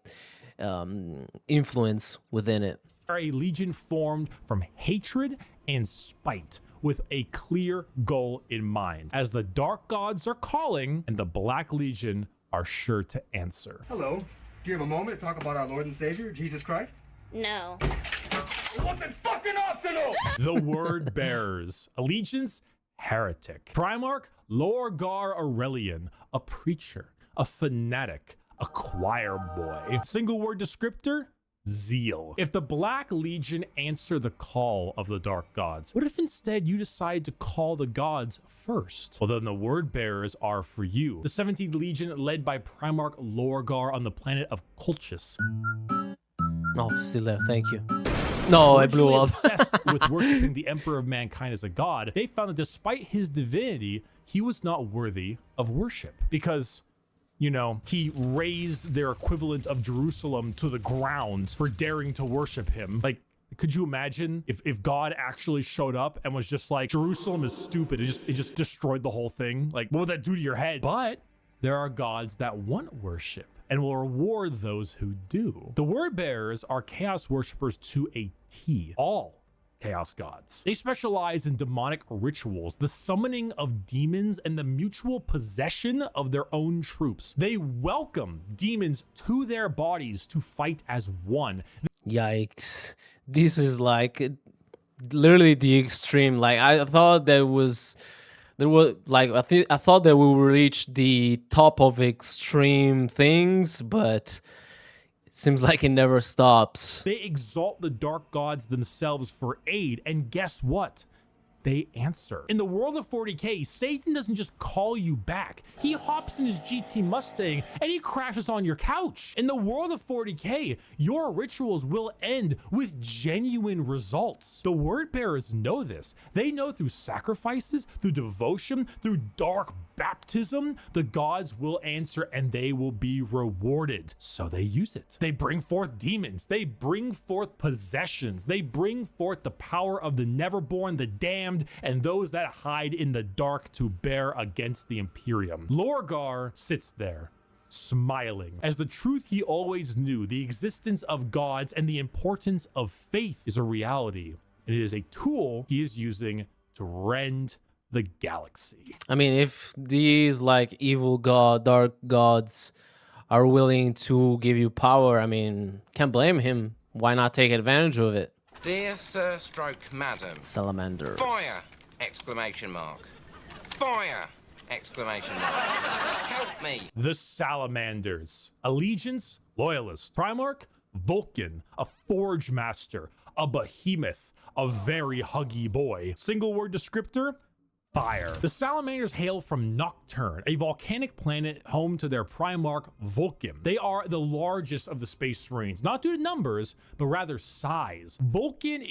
influence within it. A legion formed from hatred and spite with a clear goal in mind, as the dark gods are calling and the Black Legion are sure to answer. Hello. Do you have a moment to talk about our Lord and Savior, Jesus Christ? No. It wasn't fucking optional! The Word Bearers. Allegiance, heretic. Primarch, Lorgar Aurelian, a preacher, a fanatic, a choir boy. Single word descriptor, zeal. If the Black Legion answer the call of the dark gods, what if instead you decide to call the gods first? Well, then the Word Bearers are for you. The 17th Legion, led by Primarch Lorgar on the planet of Colchis. Oh, still there, thank you. No, I blew up. Obsessed with worshiping the Emperor of Mankind as a god, they found that despite his divinity, he was not worthy of worship because, you know, he raised their equivalent of Jerusalem to the ground for daring to worship him. Like, could you imagine if God actually showed up and was just like, Jerusalem is stupid, it just destroyed the whole thing? Like, what would that do to your head? But there are gods that want worship and will reward those who do. The Word Bearers are chaos worshippers to a T. All chaos gods. They specialize in demonic rituals, the summoning of demons, and the mutual possession of their own troops. They welcome demons to their bodies to fight as one. Yikes. This is like literally the extreme. Like I thought there was like I thought that we would reach the top of extreme things, but seems like it never stops. They exalt the dark gods themselves for aid, and guess what? They answer. In the world of 40K, Satan doesn't just call you back. He hops in his GT Mustang and he crashes on your couch. In the world of 40K, your rituals will end with genuine results. The Word Bearers know this. They know through sacrifices, through devotion, through dark baptism, the gods will answer and they will be rewarded. So they use it. They bring forth demons. They bring forth possessions. They bring forth the power of the Neverborn, the damned, and those that hide in the dark to bear against the Imperium. Lorgar sits there, smiling, as the truth he always knew, the existence of gods and the importance of faith, is a reality. And it is a tool he is using to rend the galaxy. I mean, if these like evil dark gods are willing to give you power, I mean, can't blame him. Why not take advantage of it? Dear Sir Stroke Madam. Salamanders. Fire! Exclamation mark. Fire! Exclamation mark. Help me. The Salamanders. Allegiance, Loyalist. Primarch, Vulcan, a Forge Master, a Behemoth, a very huggy boy. Single word descriptor, fire. The salamanders hail from Nocturne, a volcanic planet home to their primarch Vulcan. They are the largest of the Space Marines, not due to numbers, but rather size. Vulcan,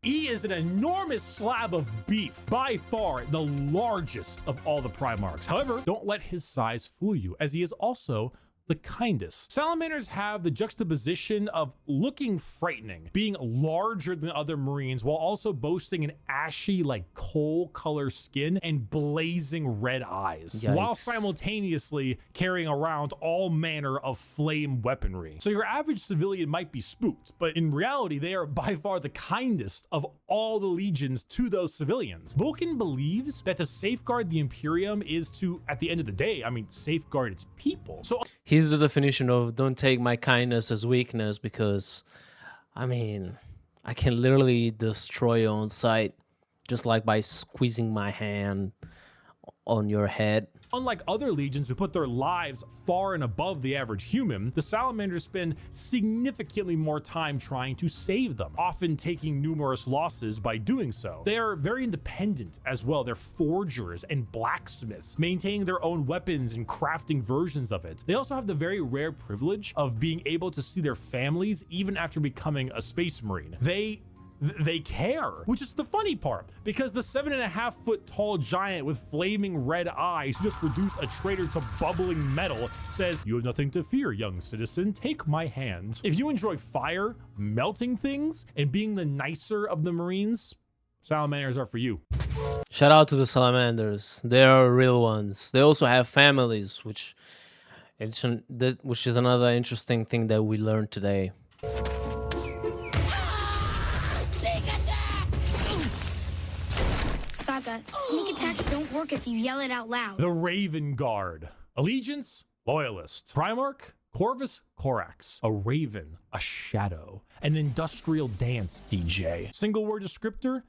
he is an enormous slab of beef, by far the largest of all the primarchs. However, don't let his size fool you, as he is also the kindest. Salamanders have the juxtaposition of looking frightening, being larger than other Marines, while also boasting an ashy, like coal color skin and blazing red eyes, while simultaneously carrying around all manner of flame weaponry. So your average civilian might be spooked, but in reality, they are by far the kindest of all the legions to those civilians. Vulcan believes that to safeguard the Imperium is to, at the end of the day, safeguard its people. So he's the definition of don't take my kindness as weakness, because I can literally destroy you on sight just like by squeezing my hand on your head. Unlike other legions who put their lives far and above the average human, the salamanders spend significantly more time trying to save them, often taking numerous losses by doing so. They are very independent as well. They're forgers and blacksmiths, maintaining their own weapons and crafting versions of it. They also have the very rare privilege of being able to see their families even after becoming a Space Marine. They care, which is the funny part, because the 7.5-foot tall giant with flaming red eyes who just reduced a traitor to bubbling metal says, "You have nothing to fear, young citizen. Take my hand." If you enjoy fire, melting things, and being the nicer of the Marines, salamanders are for you. Shout out to the salamanders. They are real ones. They also have families, which is another interesting thing that we learned today. Saga, sneak attacks don't work if you yell it out loud. The Raven Guard. Allegiance, Loyalist. Primarch, Corvus Corax. A raven, a shadow, an industrial dance DJ. Single word descriptor,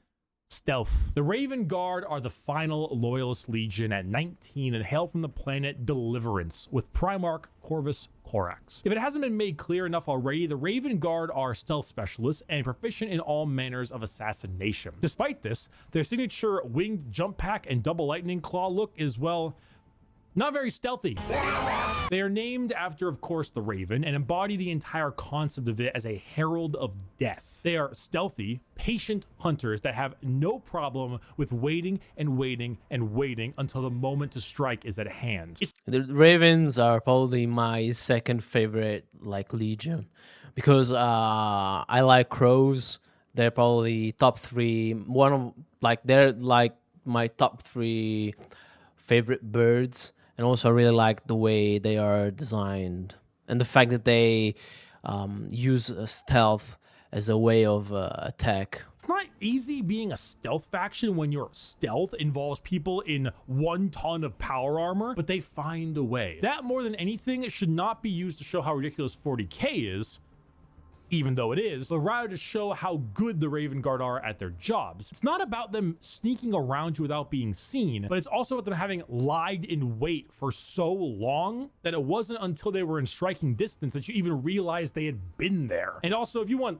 stealth. The Raven Guard are the final Loyalist Legion at 19 and hail from the planet Deliverance with Primarch Corvus Corax. If it hasn't been made clear enough already, the Raven Guard are stealth specialists and proficient in all manners of assassination. Despite this, their signature winged jump pack and double lightning claw look is, well, not very stealthy. They are named after, of course, the Raven and embody the entire concept of it as a herald of death. They are stealthy, patient hunters that have no problem with waiting and waiting and waiting until the moment to strike is at hand. The Ravens are probably my second favorite legion, because I like crows. They're probably top 3. They're like my top 3 favorite birds. And also I really like the way they are designed and the fact that they use stealth as a way of attack. It's not easy being a stealth faction when your stealth involves people in 1 ton of power armor, but they find a way. That, more than anything, it should not be used to show how ridiculous 40K is, even though it is, but rather to show how good the Raven Guard are at their jobs. It's not about them sneaking around you without being seen, but it's also about them having lied in wait for so long that it wasn't until they were in striking distance that you even realized they had been there. And also, if you want,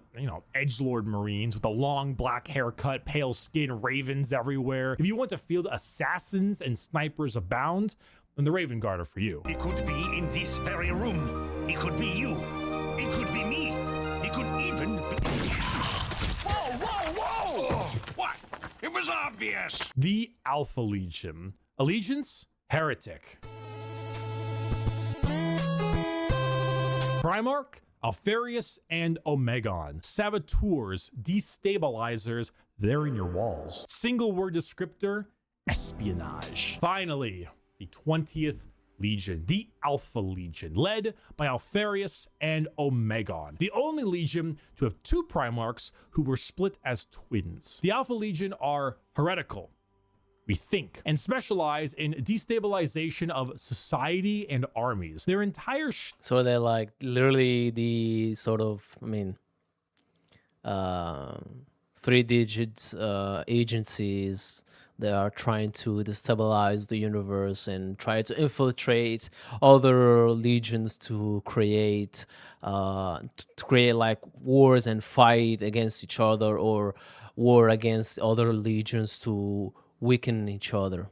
edgelord Marines with a long black haircut, pale skin, ravens everywhere, if you want to field assassins and snipers abound, then the Raven Guard are for you. He could be in this very room. He could be you. It could be me. He could even be... Whoa, whoa, whoa! What? It was obvious! The Alpha Legion. Allegiance, Heretic. Primarch, Alfarius, and Omegon. Saboteurs, destabilizers, they're in your walls. Single word descriptor, espionage. Finally, the 20th Legion, the Alpha Legion, led by Alfarius and Omegon, the only Legion to have 2 Primarchs who were split as twins. The Alpha Legion are heretical, we think, and specialize in destabilization of society and armies. Their entire so they're like literally the sort of, 3 digits agencies that are trying to destabilize the universe and try to infiltrate other legions to create like wars and fight against each other, or war against other legions to weaken each other.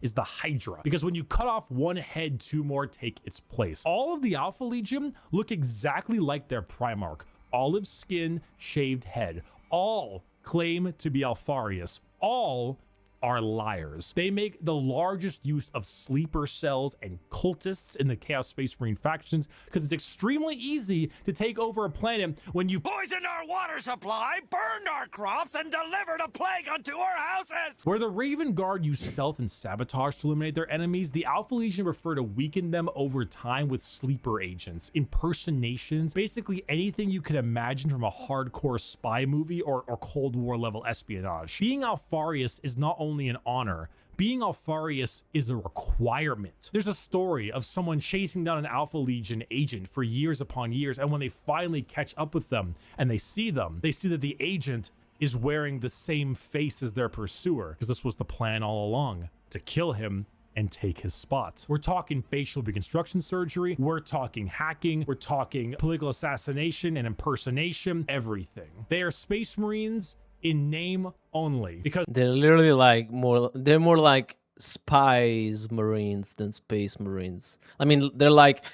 Is the Hydra, because when you cut off one head, two more take its place. All of the Alpha Legion look exactly like their Primarch. Olive skin, shaved head. All claim to be Alfarius. All are liars. They make the largest use of sleeper cells and cultists in the Chaos Space Marine factions because it's extremely easy to take over a planet when you Poisoned our water supply, burned our crops, and delivered a plague unto our houses! Where the Raven Guard use stealth and sabotage to eliminate their enemies, the Alpha Legion prefer to weaken them over time with sleeper agents, impersonations, basically anything you could imagine from a hardcore spy movie or Cold War level espionage. Being Alfarius is not only an honor, being Alfarius is a requirement. There's a story of someone chasing down an Alpha Legion agent for years upon years, and when they finally catch up with them and they see that the agent is wearing the same face as their pursuer, because this was the plan all along, to kill him and take his spot. We're talking facial reconstruction surgery, we're talking hacking, we're talking political assassination and impersonation, everything. They are Space Marines in name only, because they're literally like they're more like spies Marines than Space Marines. I mean, they're like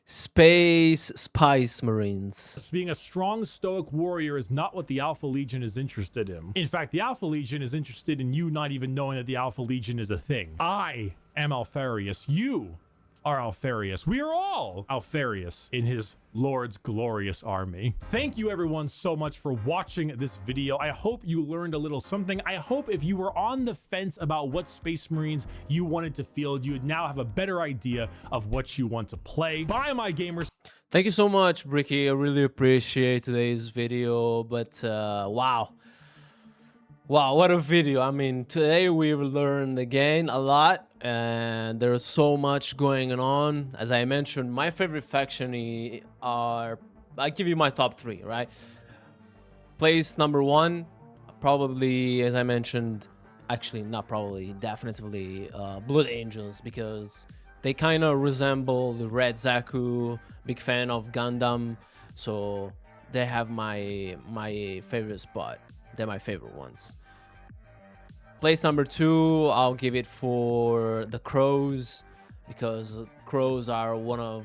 Spice Marines. Being a strong stoic warrior is not what the Alpha Legion is interested in. In fact, the Alpha Legion is interested in you not even knowing that the Alpha Legion is a thing. I am Alfarius. You are Alfarius. We are all Alfarius in his Lord's glorious army. Thank you everyone so much for watching this video. I hope you learned a little something. I hope if you were on the fence about what Space Marines you wanted to field, you would now have a better idea of what you want to play. Bye, my gamers. Thank you so much, Bricky. I really appreciate today's video, but wow, what a video. I mean, today we've learned again a lot, and there's so much going on. As I mentioned, my favorite faction are, I give you my top 3, right? Place number 1, probably, as I mentioned, actually not probably, definitely Blood Angels, because they kind of resemble the Red Zaku. Big fan of Gundam, so they have my favorite spot. They're my favorite ones. Place number 2, I'll give it for the Crows, because crows are one of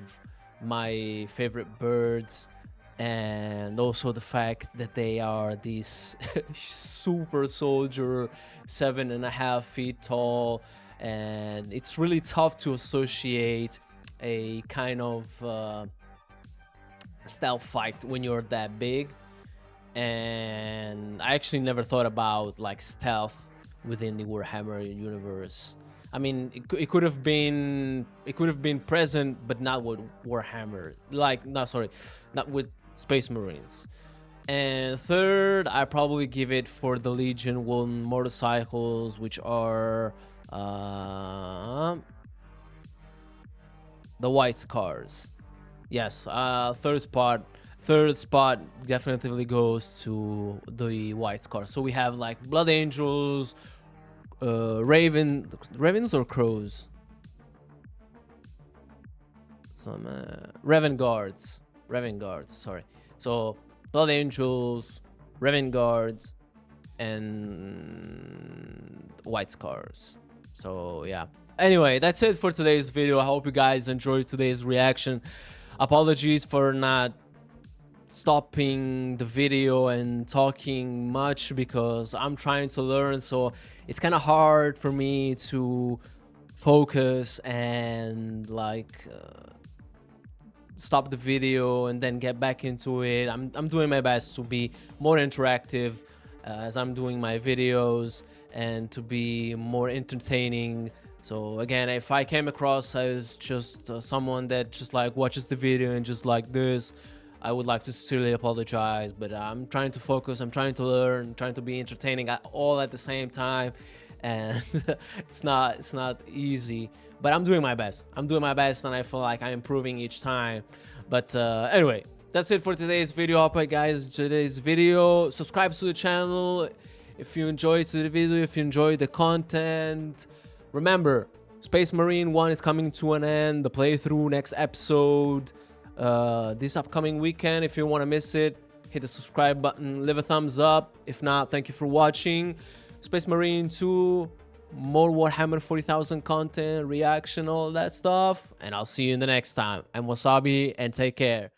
my favorite birds, and also the fact that they are these super soldier, 7.5 feet tall, and it's really tough to associate a kind of stealth fight when you're that big. And I actually never thought about like stealth within the Warhammer universe. I mean, it could have been present, but not with Warhammer. Like, no, sorry, not with Space Marines. And third, I probably give it for the Legion 1 motorcycles, which are the White Scars. Yes, third spot definitely goes to the White Scars. So we have like Blood Angels, ravens or crows? Some Raven Guards, sorry. So Blood Angels, Raven Guards, and White Scars. So yeah. Anyway, that's it for today's video. I hope you guys enjoyed today's reaction. Apologies for not stopping the video and talking much, because I'm trying to learn, so it's kind of hard for me to focus and like stop the video and then get back into it. I'm doing my best to be more interactive as I'm doing my videos, and to be more entertaining. So again, if I came across as just someone that just like watches the video and just like this, I would like to sincerely apologize, but I'm trying to focus, I'm trying to learn, trying to be entertaining all at the same time, and it's not easy, but I'm doing my best. I'm doing my best, and I feel like I'm improving each time. But anyway, that's it for today's video. I hope you guys enjoyed today's video. Subscribe to the channel if you enjoyed the video, if you enjoyed the content. Remember, Space Marine 1 is coming to an end. The playthrough next episode this upcoming weekend. If you want to miss it, hit the subscribe button, leave a thumbs up. If not, thank you for watching. Space Marine 2 more Warhammer 40,000 content, reaction, all that stuff. And I'll see you in the next time. I'm Wasabi, and take care.